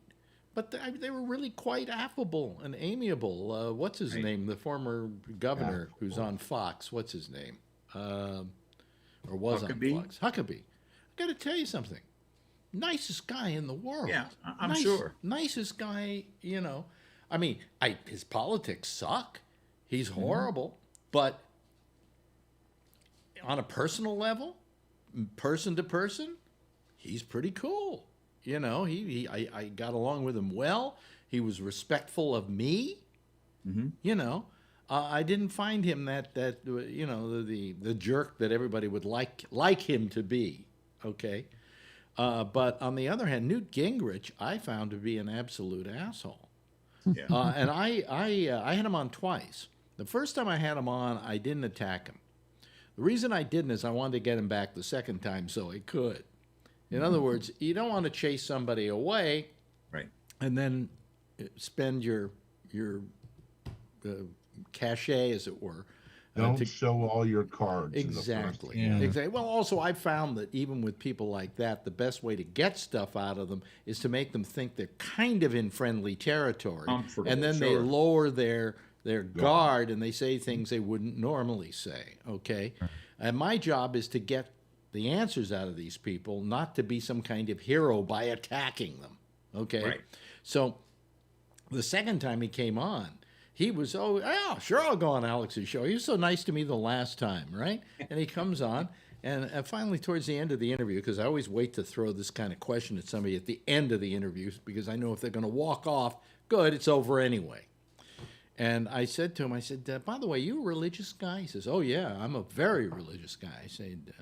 but they were really quite affable and amiable. What's his name? The former governor who's on Fox. What's his name? Or was Huckabee? on Fox. Huckabee. I got to tell you something. Nicest guy in the world. Yeah, I'm sure. Nicest guy, I mean, his politics suck. He's horrible, but on a personal level, person to person, he's pretty cool. I got along with him well. He was respectful of me. Mm-hmm. I didn't find him that the jerk that everybody would like him to be. Okay, but on the other hand, Newt Gingrich I found to be an absolute asshole. Yeah. And I had him on twice. The first time I had him on, I didn't attack him. The reason I didn't is I wanted to get him back the second time so I could. In other words, you don't want to chase somebody away, right, and then spend your cachet, as it were. Don't show all your cards. Exactly. In the first Exactly. Well, also, I found that even with people like that, the best way to get stuff out of them is to make them think they're kind of in friendly territory, and then they lower their guard and they say things they wouldn't normally say. Okay, and my job is to get the answers out of these people, not to be some kind of hero by attacking them. Okay, right. So the second time he came on, he was, sure, I'll go on Alex's show. He was so nice to me the last time, right? And he comes on, and finally towards the end of the interview, because I always wait to throw this kind of question at somebody at the end of the interview, because I know if they're going to walk off, good, it's over anyway. And I said to him, by the way, you a religious guy? He says, oh, yeah, I'm a very religious guy. I said,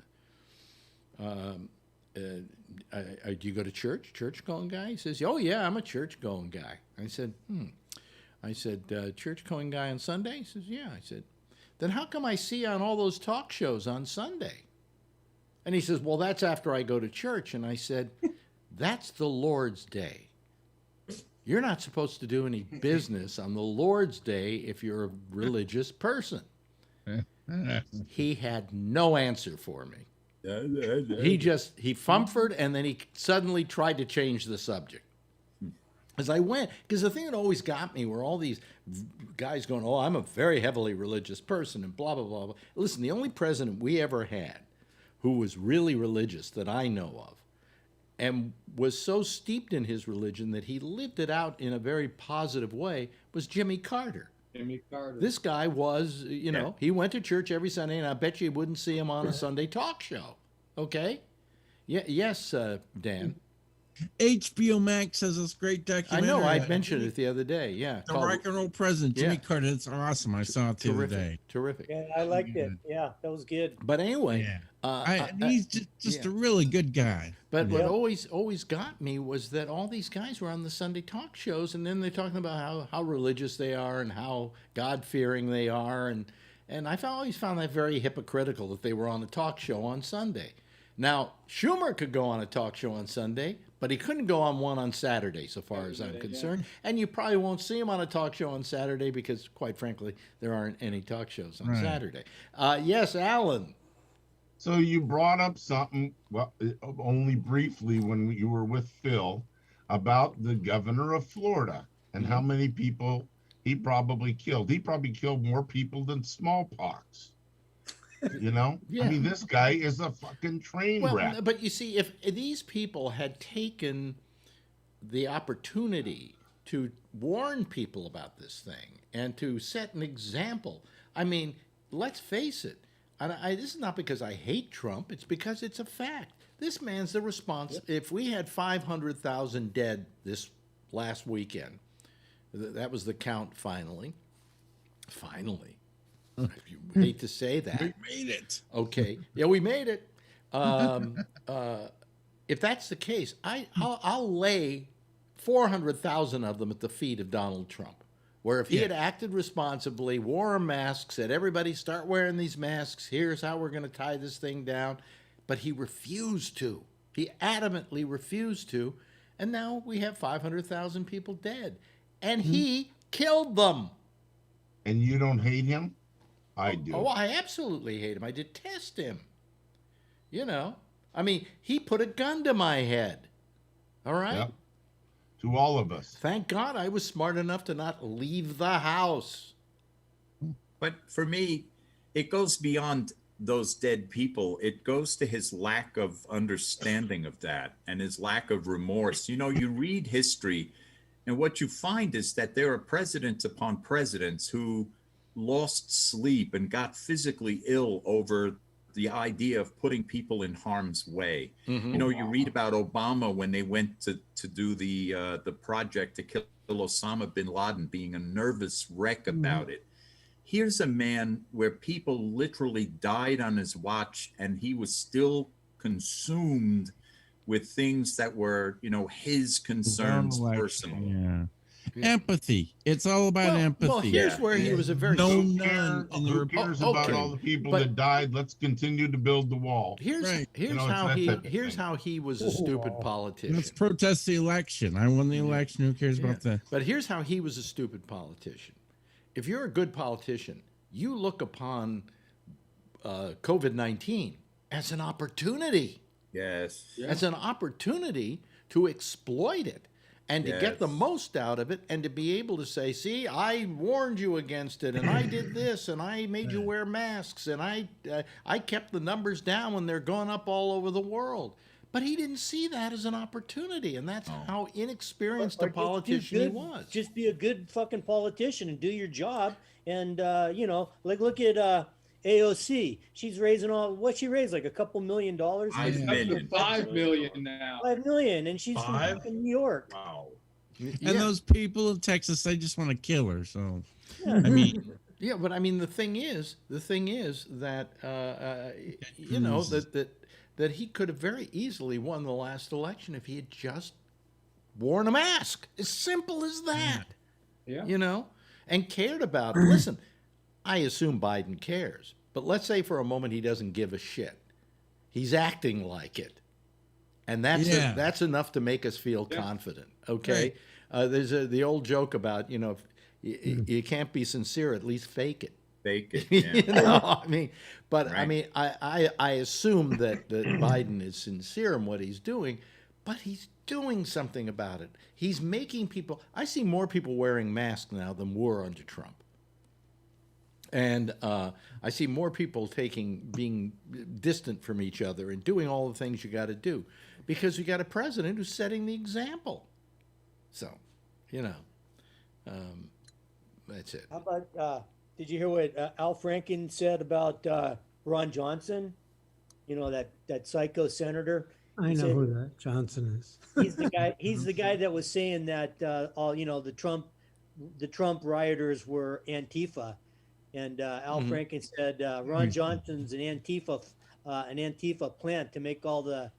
do you go to church? Church-going guy? He says, oh, yeah, I'm a church-going guy. I said, I said, church going guy on Sunday? He says, yeah. I said, then how come I see you on all those talk shows on Sunday? And he says, well, that's after I go to church. And I said, that's the Lord's Day. You're not supposed to do any business on the Lord's Day if you're a religious person. He had no answer for me. He fumfered, and then he suddenly tried to change the subject. As I went, because the thing that always got me were all these guys going, oh, I'm a very heavily religious person, and blah, blah, blah, blah. Listen, the only president we ever had who was really religious that I know of, and was so steeped in his religion that he lived it out in a very positive way, was Jimmy Carter. Jimmy Carter. This guy was, you know, he went to church every Sunday, and I bet you wouldn't see him on a Sunday talk show. Okay? Yeah, yes, Dan. HBO Max has this great documentary. I know, I mentioned it the other day. Yeah. The Rock and Roll President, Jimmy Carter. It's awesome. I saw it the other day. Terrific. Yeah, I liked it. Yeah, that was good. But anyway, he's just a really good guy. But what always got me was that all these guys were on the Sunday talk shows, and then they're talking about how religious they are and how God-fearing they are, and I always found that very hypocritical that they were on a talk show on Sunday. Now, Schumer could go on a talk show on Sunday, but he couldn't go on one on Saturday, so far as I'm concerned. And you probably won't see him on a talk show on Saturday because, quite frankly, there aren't any talk shows on Saturday. Yes, Alan. So you brought up something, well, only briefly when you were with Phil, about the governor of Florida and how many people he probably killed. He probably killed more people than smallpox. You know? I mean, this guy is a fucking train wreck. But you see, if these people had taken the opportunity to warn people about this thing and to set an example, I mean, let's face it. This is not because I hate Trump. It's because it's a fact. This man's the response. If we had 500,000 dead this last weekend, that was the count finally. Finally. You hate to say that. We made it. Okay. Yeah, we made it. If that's the case, I'll lay 400,000 of them at the feet of Donald Trump. Where if he had acted responsibly, wore a mask, said, everybody start wearing these masks, here's how we're going to tie this thing down. But he refused to. He adamantly refused to. And now we have 500,000 people dead. And he killed them. And you don't hate him? I do. Oh, I absolutely hate him. I detest him. You know, I mean, he put a gun to my head. All right? Yep. To all of us. Thank God I was smart enough to not leave the house. But for me, it goes beyond those dead people. It goes to his lack of understanding of that and his lack of remorse. You know, you read history, and what you find is that there are presidents upon presidents who lost sleep and got physically ill over the idea of putting people in harm's way. You know, you read about Obama when they went to do the project to kill Osama bin Laden, being a nervous wreck about it. Here's a man where people literally died on his watch, and he was still consumed with things that were, you know, his concerns personally. Yeah. Empathy. It's all about empathy. Well, here's where he was a very Who cares about all the people that died? Let's continue to build the wall. Here's how he was a stupid politician. Let's protest the election. I won the election. Who cares about that? But here's how he was a stupid politician. If you're a good politician, you look upon COVID-19 as an opportunity. Yes. As an opportunity to exploit it. And to get the most out of it, and to be able to say, see, I warned you against it, and I did this, and I made you wear masks, and I kept the numbers down when they're going up all over the world. But he didn't see that as an opportunity, and that's how inexperienced a politician he was. Just be a good fucking politician and do your job. And, you know, like look at AOC. She's raising what she raised, like a couple $1 million. $5 million. $5 million now. $5 million, and she's from fucking New York. Wow. And those people in Texas, they just want to kill her. So, I mean, yeah, but I mean, the thing is that you know that he could have very easily won the last election if he had just worn a mask. As simple as that. Yeah. You know, and cared about it. Listen, I assume Biden cares, but let's say for a moment he doesn't give a shit. He's acting like it. And that's enough to make us feel confident, okay? Right. There's the old joke about, you know, if you can't be sincere, at least fake it. Fake it, yeah. You know, I mean, but right. I mean, I assume that Biden is sincere in what he's doing, but he's doing something about it. He's making people, I see more people wearing masks now than were under Trump. And I see more people being distant from each other and doing all the things you got to do because you got a president who's setting the example. So, you know, that's it. How about, did you hear what Al Franken said about Ron Johnson? You know, that psycho senator. I know who that Johnson is. He's the guy. He's the guy that was saying that all the Trump rioters were Antifa. And Al Franken said Ron Johnson's an Antifa plant to make all the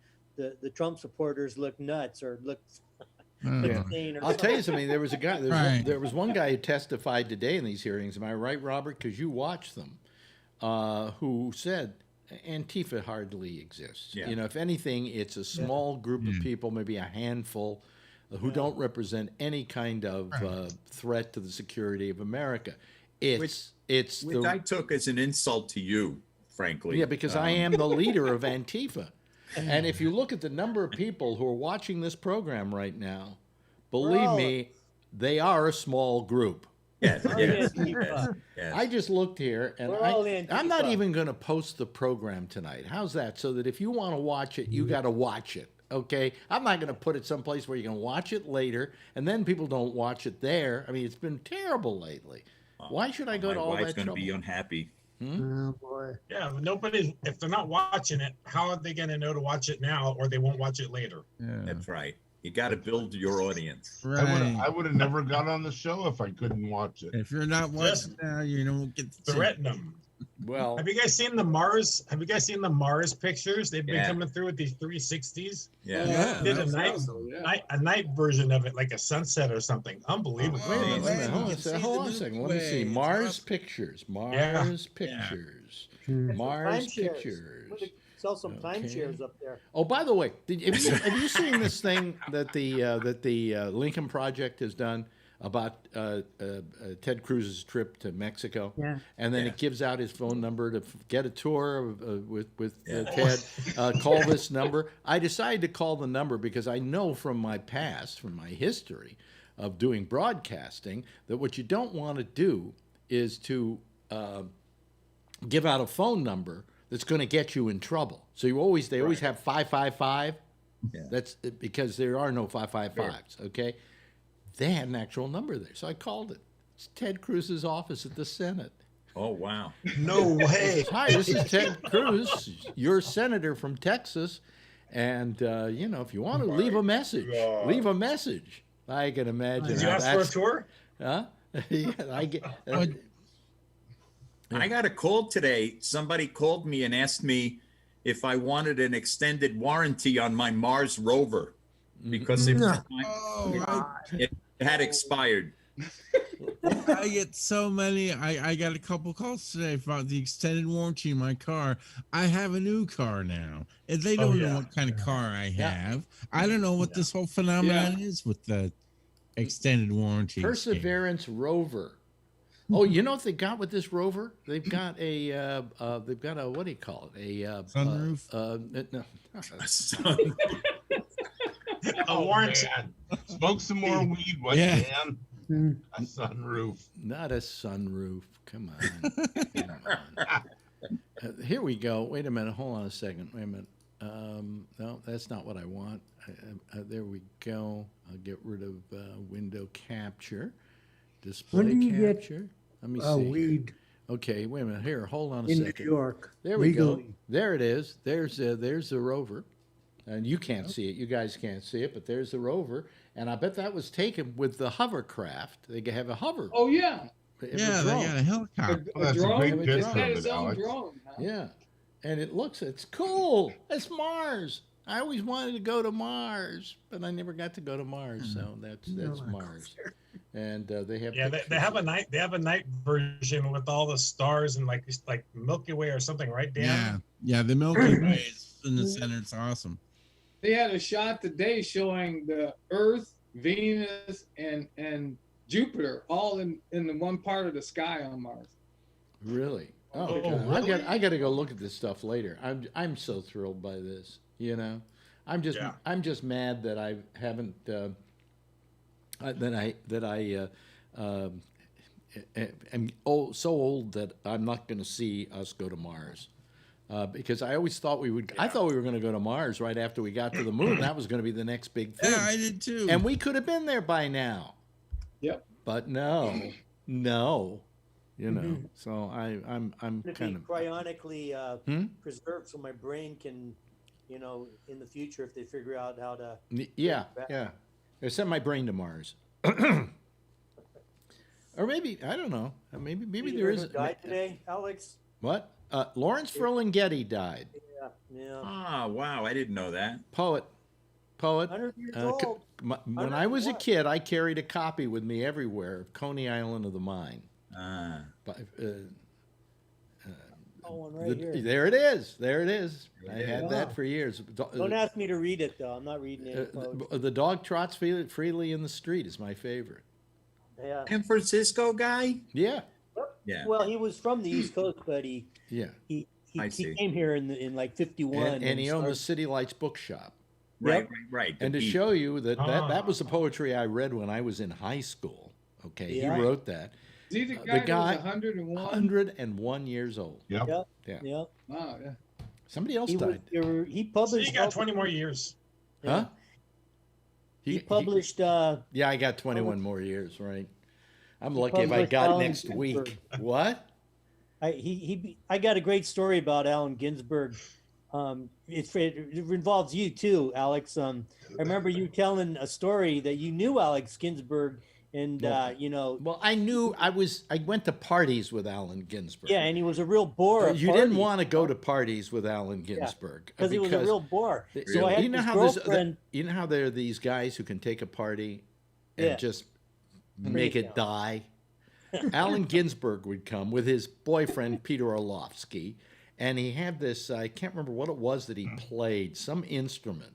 Trump supporters look nuts or look insane. I'll tell you something. There was a guy. There was one guy who testified today in these hearings. Am I right, Robert? Because you watched them. Who said Antifa hardly exists. Yeah. You know, if anything, it's a small group of people, maybe a handful, who don't represent any kind of threat to the security of America. Which I took as an insult to you, frankly. Yeah, because I am the leader of Antifa. And if you look at the number of people who are watching this program right now, believe me, they are a small group. Yes. I just looked here, and I'm not even going to post the program tonight. How's that? So that if you want to watch it, you got to watch it. Okay, I'm not going to put it someplace where you can watch it later, and then people don't watch it there. I mean, it's been terrible lately. Why should I go to all that trouble? My wife's going to be unhappy. Oh boy. Yeah, nobody. If they're not watching it, how are they going to know to watch it now, or they won't watch it later? Yeah. That's right. You got to build your audience. Right. I would have never got on the show if I couldn't watch it. If you're not watching now, you don't get to threaten them. Well, have you guys seen the Mars? Have you guys seen the Mars pictures? They've been coming through with these 360s. Yeah, did a night version of it, like a sunset or something. Unbelievable. Wait a minute. Hold on a second. Let me see. Mars pictures. Mars pictures. Mars pictures. Sell some timeshares up there. Oh, by the way, have you seen this thing that the Lincoln Project has done about Ted Cruz's trip to Mexico? Yeah. And then it gives out his phone number to get a tour with Ted. Call this number. I decided to call the number because I know from my past, from my history of doing broadcasting, that what you don't want to do is to give out a phone number that's going to get you in trouble. So they always have 555. Yeah. That's because there are no 555s. Okay, they had an actual number there, so I called it. It's Ted Cruz's office at the Senate. Oh wow! No way! Hi, this is Ted Cruz, your senator from Texas, and if you want to leave a message, leave a message. I can imagine. Did you ask for a tour? Huh? Yeah, I get. I got a call today. Somebody called me and asked me if I wanted an extended warranty on my Mars rover because it had expired. I get so many. I got a couple calls today about the extended warranty in my car. I have a new car now, and they don't know what kind of car I have. I don't know what this whole phenomenon is with the extended warranty. Perseverance rover. Oh, you know what they got with this rover? They've got a what do you call it? A sunroof. No. A warranty. Smoke some more weed, what man? A sunroof. Not a sunroof. Come on. Here we go. Wait a minute. Hold on a second. Wait a minute. No, that's not what I want. There we go. I'll get rid of window capture. Display capture. Let me see. Weed. Okay, wait a minute. Here, hold on a in second. New York. There we go. There it is. There's the rover, and you can't see it. You guys can't see it, but there's the rover. And I bet that was taken with the hovercraft. They have a hover. Oh yeah. They got a helicopter. Well, that's a great picture of it, Its own Alex. drone. Huh? Yeah, and it's cool. It's Mars. I always wanted to go to Mars, but I never got to go to Mars. So that's Mars. and they have they have a night version with all the stars and like Milky Way or something, right, Dan? Yeah, the Milky Way is in the center. It's awesome. They had a shot today showing the Earth, Venus, and Jupiter all in the one part of the sky on Mars. Really? Oh, God. really? I got to go look at this stuff later. I'm so thrilled by this. You know, I'm just mad that I haven't am so old that I'm not going to see us go to Mars. Because I always thought we would. I thought we were going to go to Mars right after we got to the moon. That was going to be the next big thing. Yeah, I did too. And we could have been there by now. Yep. But no, you know. So I'm kind of cryonically preserved, so my brain can, you know, in the future if they figure out how to. Yeah. I sent my brain to Mars. Or maybe I don't know. Maybe there is. Died today, Alex. What? Lawrence Ferlinghetti died. Yeah. Ah, wow. I didn't know that. Poet. 100 years old. When I was a kid, I carried a copy with me everywhere of Coney Island of the Mind. One right here. There it is. I had that for years. Don't ask me to read it, though. I'm not reading it. The dog trots freely in the street is my favorite. Yeah. San Francisco guy? Yeah. Yeah. Well, he was from the East Coast, but he came here in like 51. And he owned the City Lights bookshop. Right. And to show you that was the poetry I read when I was in high school. Okay, he wrote that. Is he the guy that was 101? 101 years old. Yep. Wow, yeah. Somebody else died. He published. So you got 20 more years. Huh? He published. Yeah, I got 21 more years, right? I'm lucky if I got next week. What? I got a great story about Allen Ginsberg. It involves you too, Alex. I remember you telling a story that you knew Alex Ginsberg, and you know. Well, I went to parties with Allen Ginsberg. Yeah, and he was a real bore. You didn't want to go to parties with Allen Ginsberg because he was a real bore. So I had this girlfriend. You know how there are these guys who can take a party and just make it die. Allen Ginsberg would come with his boyfriend Peter Orlovsky, and he had this. I can't remember what it was that he played. Some instrument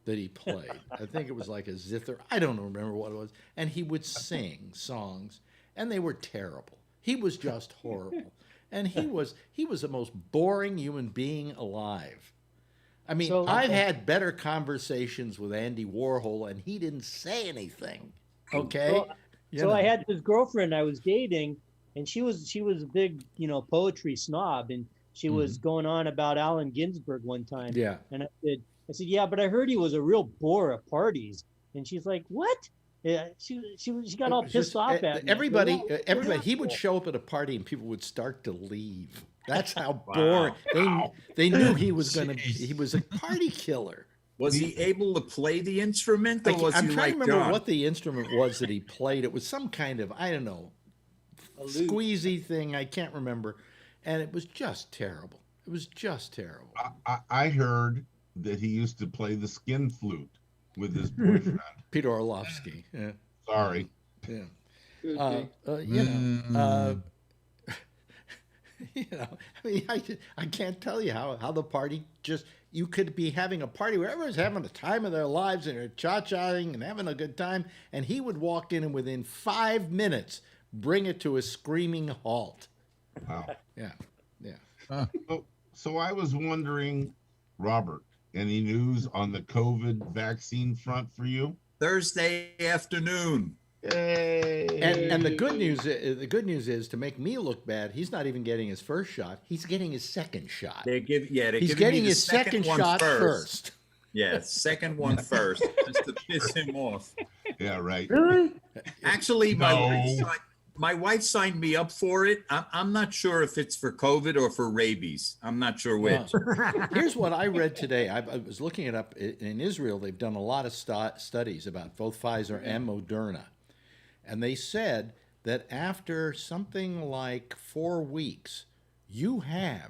that he played. I think it was like a zither. I don't remember what it was. And he would sing songs, and they were terrible. He was just horrible, and he was the most boring human being alive. I mean, I've had better conversations with Andy Warhol, and he didn't say anything. Okay. So I had this girlfriend I was dating, and she was a big, you know, poetry snob, and she was going on about Allen Ginsberg one time. Yeah. And I said, yeah, but I heard he was a real bore at parties. And she's like, what? Yeah, she got all pissed off at me. Everybody, he would show up at a party and people would start to leave. That's how boring. They knew he was he was a party killer. Was he able to play the instrument, or was I'm he trying like to remember John? what the instrument was that he played. It was some kind of, I don't know, squeezy thing. I can't remember. And it was just terrible. It was just terrible. I heard that he used to play the skin flute with his boyfriend. Peter Orlovsky. Yeah. Sorry. Yeah. You know, I mean, I can't tell you how the party just, you could be having a party where everyone's having the time of their lives and they're cha-chaing and having a good time, and he would walk in and within 5 minutes bring it to a screaming halt. Wow. Yeah. So I was wondering, Robert, any news on the COVID vaccine front for you? Thursday afternoon. Yay! And the good news is to make me look bad, he's not even getting his first shot. He's getting his second shot. He's getting his second shot first. Yeah, second one first, just to piss him off. Yeah, right. Really? Actually, my wife signed me up for it. I'm not sure if it's for COVID or for rabies. I'm not sure which. Here's what I read today. I was looking it up. In Israel, they've done a lot of studies about both Pfizer and Moderna. And they said that after something like 4 weeks, you have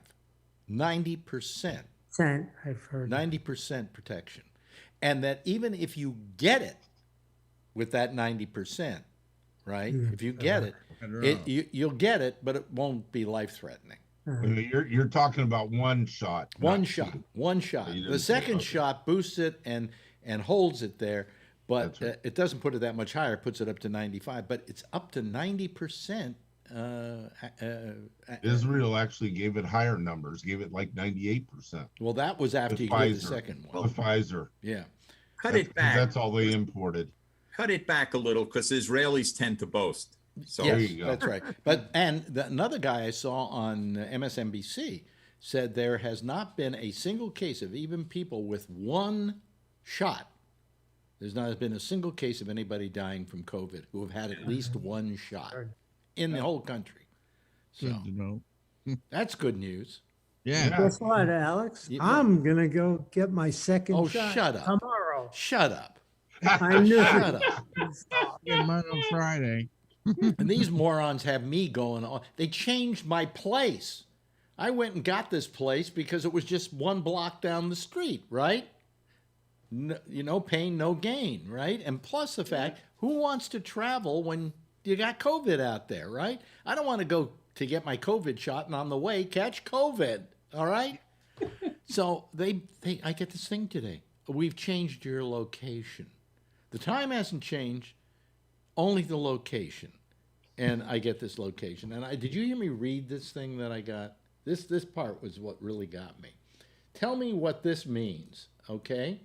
90%. I've heard 90% protection. And that even if you get it with that 90%, right? If you get it, you'll get it, but it won't be life-threatening. You're talking about one shot. One shot. The second shot boosts it and holds it there, but right. It doesn't put it that much higher. It puts it up to 95, but it's up to 90%. Israel actually gave it higher numbers, gave it like 98%. Well, that was after you gave the second one. The Pfizer. Yeah. Cut it back. That's all they imported. Cut it back a little because Israelis tend to boast. So yes, there you go. That's right. But another guy I saw on MSNBC said there has not been a single case of even people with one shot. There's not been a single case of anybody dying from COVID who have had at least one shot in the whole country. So good to know. That's good news. Yeah. Guess what, Alex? I'm gonna go get my second shot. Shut up tomorrow. Shut up. I knew. Shut up. Get mine on Friday. And these morons have me going on. They changed my place. I went and got this place because it was just one block down the street, right? No pain, no gain, right? And plus the fact, who wants to travel when you got COVID out there, right? I don't want to go to get my COVID shot and on the way catch COVID, all right? So I get this thing today. We've changed your location. The time hasn't changed, only the location. And I get this location. And did you hear me read this thing that I got? This part was what really got me. Tell me what this means, okay?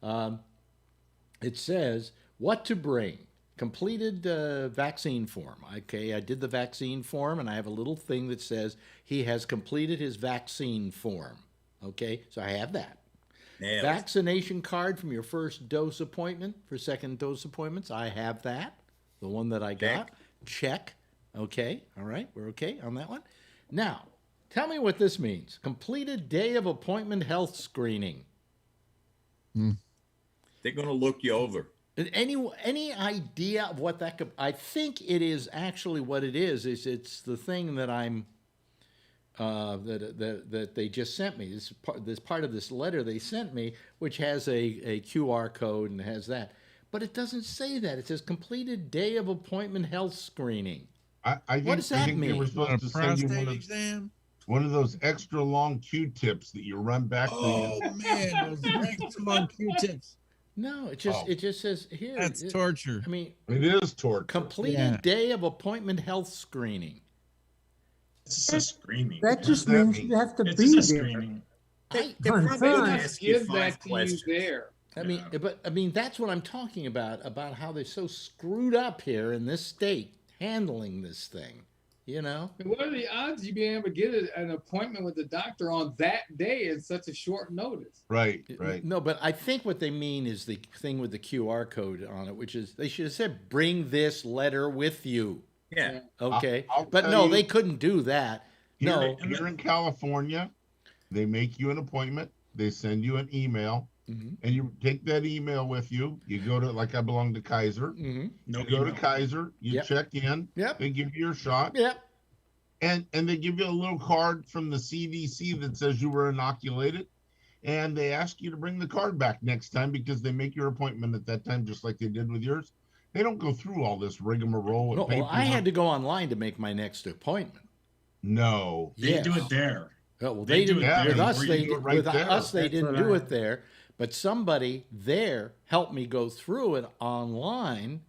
It says, what to bring. Completed vaccine form. Okay, I did the vaccine form, and I have a little thing that says he has completed his vaccine form. Okay, so I have that. Nailed. Vaccination card from your first dose appointment for second dose appointments. I have that. The one that I got. Check. Okay. All right. We're okay on that one. Now, tell me what this means. Completed day of appointment health screening. They're going to look you over. Any idea of what that could? I think it is actually what it is it's the thing that I'm that they just sent me. This part of this letter they sent me, which has a QR code and has that. But it doesn't say that. It says completed day of appointment health screening. What does that mean? They were supposed to send you one of those extra long Q-tips that you run back. Oh man, those extra long Q-tips. No, it just says here. That's torture. I mean, it is torture. Completed day of appointment health screening. It's a screening. That just means you have to be there. Screening. They probably don't ask you Give 5 that to questions. you there. I mean, that's what I'm talking about how they're so screwed up here in this state handling this thing, you know? What are the odds you being able to get an appointment with the doctor on that day at such a short notice? Right. No, but I think what they mean is the thing with the QR code on it, which is they should have said, bring this letter with you. Yeah. Okay. I'll but tell no, you, they couldn't do that. Here in California, they make you an appointment. They send you an email. Mm-hmm. And you take that email with you. You go to, like I belong to Kaiser. Mm-hmm. You go to Kaiser. You check in. Yep. They give you your shot. Yep. And they give you a little card from the CDC that says you were inoculated. And they ask you to bring the card back next time because they make your appointment at that time, just like they did with yours. They don't go through all this rigmarole. No, well, I had to go online to make my next appointment. No. They do it there. Oh, well, they didn't. With us, they didn't do it there. But somebody there helped me go through it online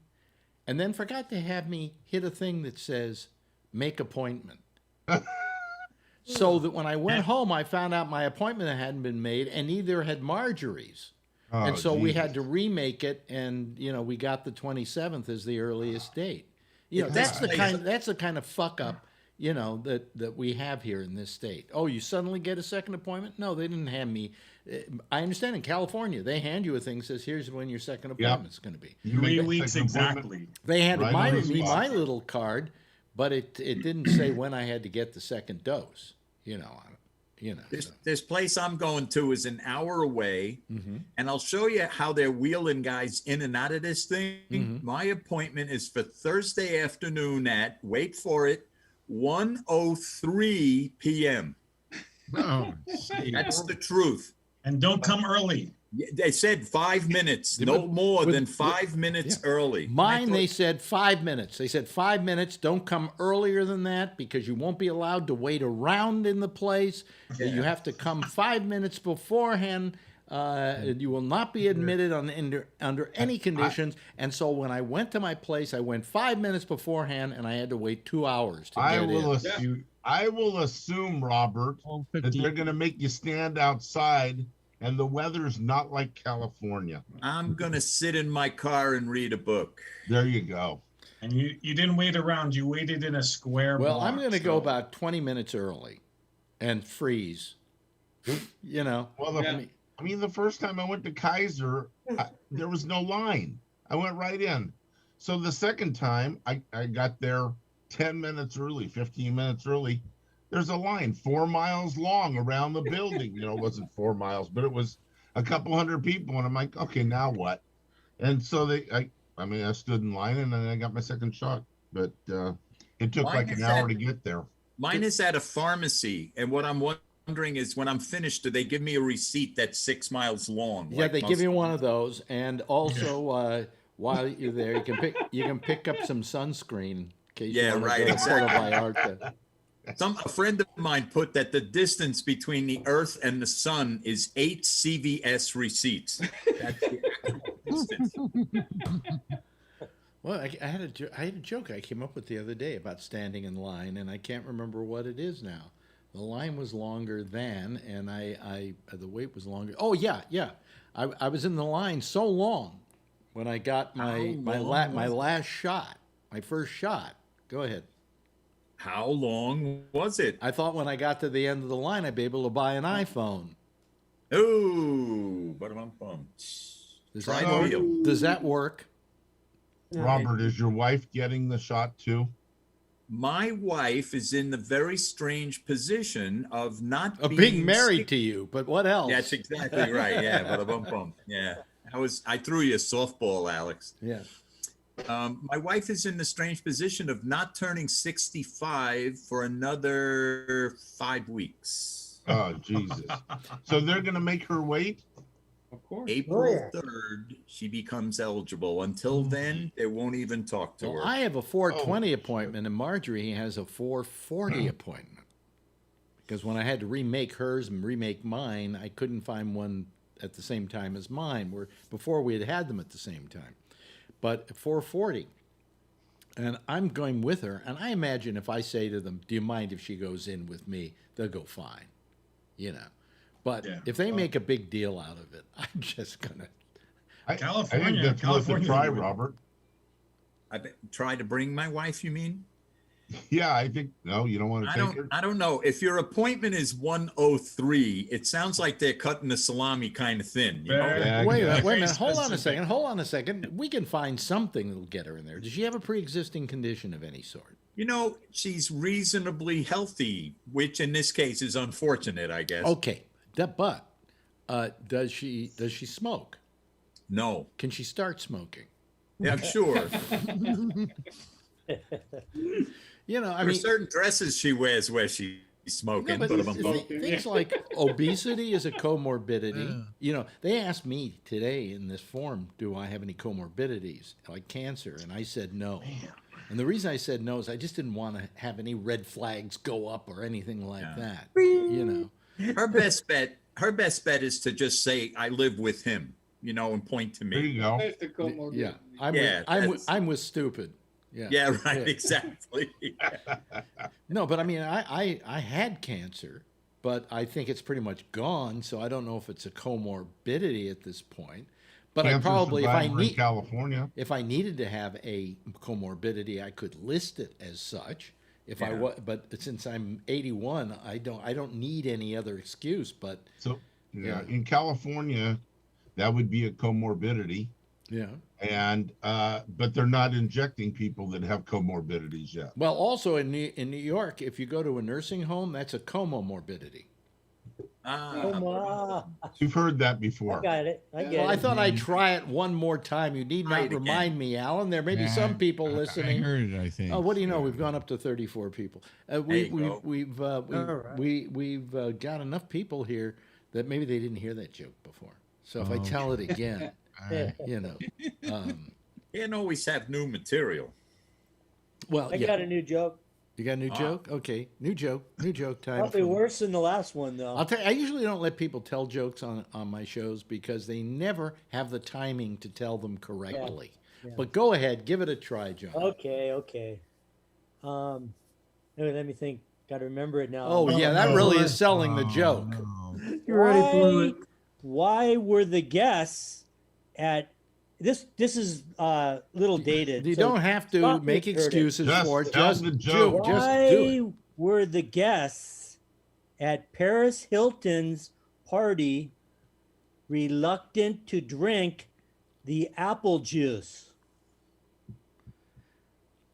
and then forgot to have me hit a thing that says, make appointment. So that when I went home, I found out my appointment hadn't been made and neither had Marjorie's. And so we had to remake it, and we got the 27th as the earliest date. That's the kind of fuck up, that we have here in this state. Oh, you suddenly get a second appointment? No, they didn't hand me. I understand in California they hand you a thing that says here's when your second appointment's going to be. 3 weeks exactly. They handed me my little card, but it didn't say when I had to get the second dose. This place I'm going to is an hour away, and I'll show you how they're wheeling guys in and out of this thing. My appointment is for Thursday afternoon at, wait for it, 1:03 p.m. Oh, that's the truth. And don't come early. They said 5 minutes, no more than 5 minutes early. Mine, they said 5 minutes. They said 5 minutes. Don't come earlier than that because you won't be allowed to wait around in the place. You have to come 5 minutes beforehand. You will not be admitted under any conditions. And so when I went to my place, I went 5 minutes beforehand, and I had to wait 2 hours to get in. I will assume, Robert, that they're going to make you stand outside, and the weather's not like California. I'm going to sit in my car and read a book. There you go. And you didn't wait around. You waited in a square Well, block, I'm going to go about 20 minutes early and freeze. You know. Well, the first time I went to Kaiser, there was no line. I went right in. So the second time, I got there 10 minutes early, 15 minutes early. There's a line 4 miles long around the building. You know, it wasn't 4 miles, but it was a couple hundred people. And I'm like, okay, now what? And so I stood in line, and then I got my second shot. But it took like an hour to get there. Mine is at a pharmacy. And what I'm wondering is, when I'm finished, do they give me a receipt that's 6 miles long? Yeah, they give you one of those. And also, while you're there, you can pick up some sunscreen in case you want to go to Puerto Vallarta. A friend of mine put that the distance between the Earth and the Sun is 8 CVS receipts. That's the actual distance. Well, I had a joke I came up with the other day about standing in line, and I can't remember what it is now. The line was longer than, and the wait was longer. Oh yeah. I was in the line so long when I got my last shot, my first shot. Go ahead. How long was it? I thought when I got to the end of the line, I'd be able to buy an iPhone. Oh, does that work? Robert, is your wife getting the shot too? My wife is in the very strange position of being married to you, but what else? That's exactly right. Yeah, yeah. I threw you a softball, Alex. Yeah. My wife is in the strange position of not turning 65 for another 5 weeks. Oh, Jesus. So they're going to make her wait? Of course. April 3rd, she becomes eligible. Until then, they won't even talk to her. I have a 4:20 appointment, and Marjorie has a 4:40 appointment. Because when I had to remake hers and remake mine, I couldn't find one at the same time as mine, where before we had them at the same time. But 4:40, and I'm going with her, and I imagine if I say to them, do you mind if she goes in with me, they'll go fine, you know. But if they make a big deal out of it, I'm just gonna. I think that's worth a try, Robert. Try to bring my wife, you mean? Yeah, I think you don't want to take her. I don't know. If your appointment is 1:03, it sounds like they're cutting the salami kind of thin. You know? Yeah, wait a minute. Hold on a second. We can find something that'll get her in there. Does she have a pre-existing condition of any sort? You know, she's reasonably healthy, which in this case is unfortunate, I guess. Okay, but does she smoke? No. Can she start smoking? Yeah, I'm sure. You know, there are certain dresses she wears where she's smoking. No, but things like obesity is a comorbidity. You know, they asked me today in this form, do I have any comorbidities like cancer? And I said no. And the reason I said no is I just didn't want to have any red flags go up or anything like that. You know, her best bet is to just say, I live with him, you know, and point to me. There you go. Yeah, I'm with stupid. Yeah, right, exactly. No, but I mean, I had cancer, but I think it's pretty much gone, so I don't know if it's a comorbidity at this point. But Cancer I probably, California, if I needed to have a comorbidity, I could list it as such. But since I'm 81, I don't need any other excuse. But in California, that would be a comorbidity. Yeah. And but they're not injecting people that have comorbidities yet. Well, also in New York, if you go to a nursing home, that's a comorbidity. You've heard that before. I got it. I thought I'd try it one more time. You need not remind me, Alan. There may be some people listening. I heard it, I think. Oh, what do you know? We've gone up to 34 people. We've got enough people here that maybe they didn't hear that joke before. So if I tell it again, you know. Can't always have new material. Well, I got a new joke. You got a new joke? Okay, new joke time. Probably worse than the last one, though. I'll tell you, I usually don't let people tell jokes on my shows because they never have the timing to tell them correctly. Yeah. But go ahead, give it a try, John. Okay. Let me think. Got to remember it now. Oh, yeah, that really is selling the joke. You already blew it. Why were the guests at this is a little dated. You don't have to make excuses for it. Just do it. Why were the guests at Paris Hilton's party reluctant to drink the apple juice?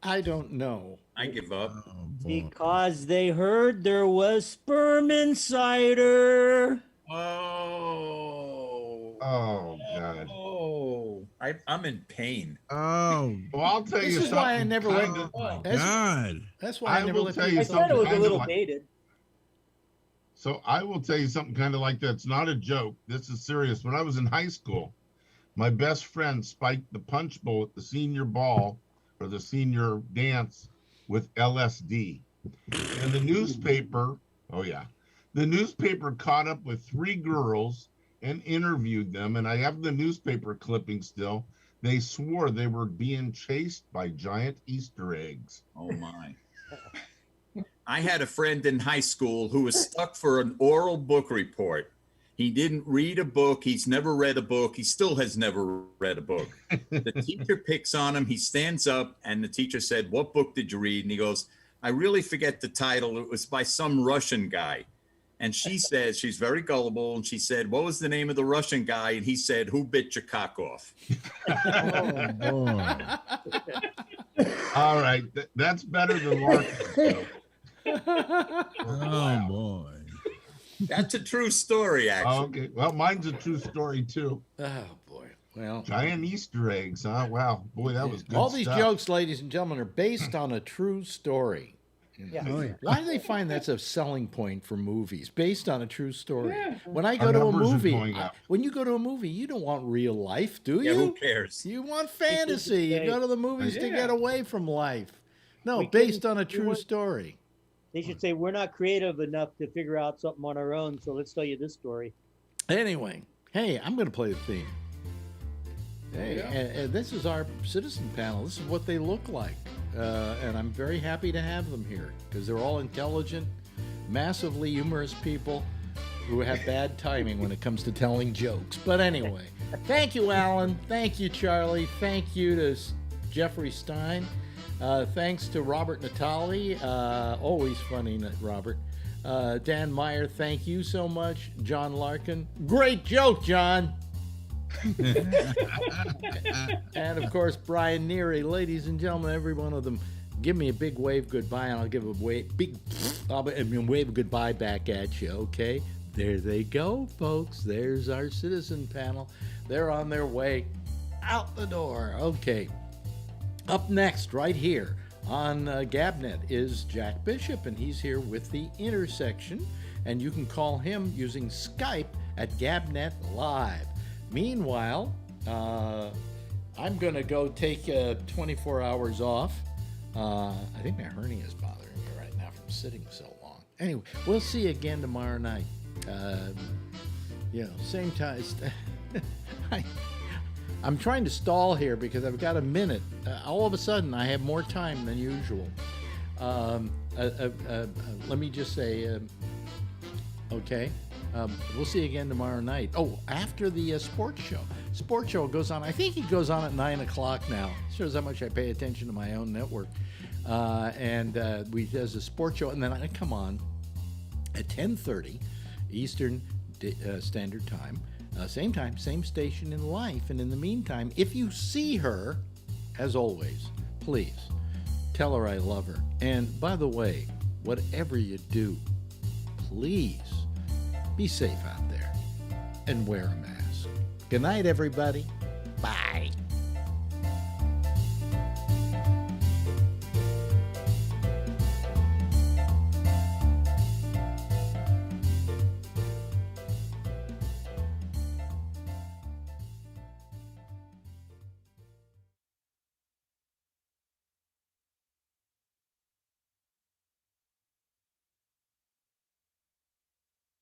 I don't know. I give up. Because they heard there was sperm insider. Oh God. Oh, I'm in pain. Oh, well, I'll tell you something. This is why I never let. God. That's why I never let. I said it was a little dated. So I will tell you something kind of like that. It's not a joke. This is serious. When I was in high school, my best friend spiked the punch bowl at the senior ball or the senior dance with LSD. And the newspaper, the newspaper caught up with 3 girls and interviewed them. And I have the newspaper clipping still. They swore they were being chased by giant Easter eggs. Oh, my. I had a friend in high school who was stuck for an oral book report. He didn't read a book. He's never read a book. He still has never read a book. The teacher picks on him. He stands up, and the teacher said, "What book did you read?" And he goes, "I really forget the title. It was by some Russian guy." And she says, she's very gullible, and she said, "What was the name of the Russian guy?" And he said, "Who bit your cock off?" Oh, boy. All right. That's better than Larkin's. Oh, boy. That's a true story, actually. Okay. Well, mine's a true story, too. Oh, boy. Well, giant Easter eggs, huh? Wow. Boy, that was good all these stuff. jokes, ladies and gentlemen, are based on a true story. Yeah. Oh, yeah. Why do they find that's a selling point for movies? Based on a true story. Yeah. When I go Our to a numbers are movie, going up. when you go to a movie, you don't want real life, do you? Yeah, who cares? You want fantasy. You go to the movies to Yeah. get away from life. No, We based couldn't- on a we true weren't- story. They should say, we're not creative enough to figure out something on our own, so let's tell you this story. Anyway, hey, I'm going to play the theme. Hey, Yeah. and this is our citizen panel. This is what they look like. And I'm very happy to have them here because they're all intelligent, massively humorous people who have bad timing when it comes to telling jokes. But anyway, thank you, Alan. Thank you, Charlie. Thank you to Jeffrey Stein. Thanks to Robert Natali. Always funny, Robert. Dan Meyer, thank you so much. John Larkin. Great joke, John. And of course, Brian Neary. Ladies and gentlemen, every one of them, give me a big wave goodbye, and I'll give a wave goodbye back at you, okay? There they go, folks. There's our citizen panel. They're on their way out the door. Okay. Up next, right here on Gabnet, is Jack Bishop, and he's here with The Intersection, and you can call him using Skype at Gabnet Live. Meanwhile, I'm going to go take 24 hours off. I think my hernia is bothering me right now from sitting so long. Anyway, we'll see you again tomorrow night. Same time. I'm trying to stall here because I've got a minute. All of a sudden, I have more time than usual. Let me just say, okay, we'll see you again tomorrow night. Oh, after the sports show. Sports show goes on, I think it goes on at 9 o'clock now. Shows how much I pay attention to my own network. There's a sports show, and then I come on at 10:30 Eastern Standard Time. Same time, same station in life. And in the meantime, if you see her, as always, please tell her I love her. And by the way, whatever you do, please be safe out there and wear a mask. Good night, everybody. Bye.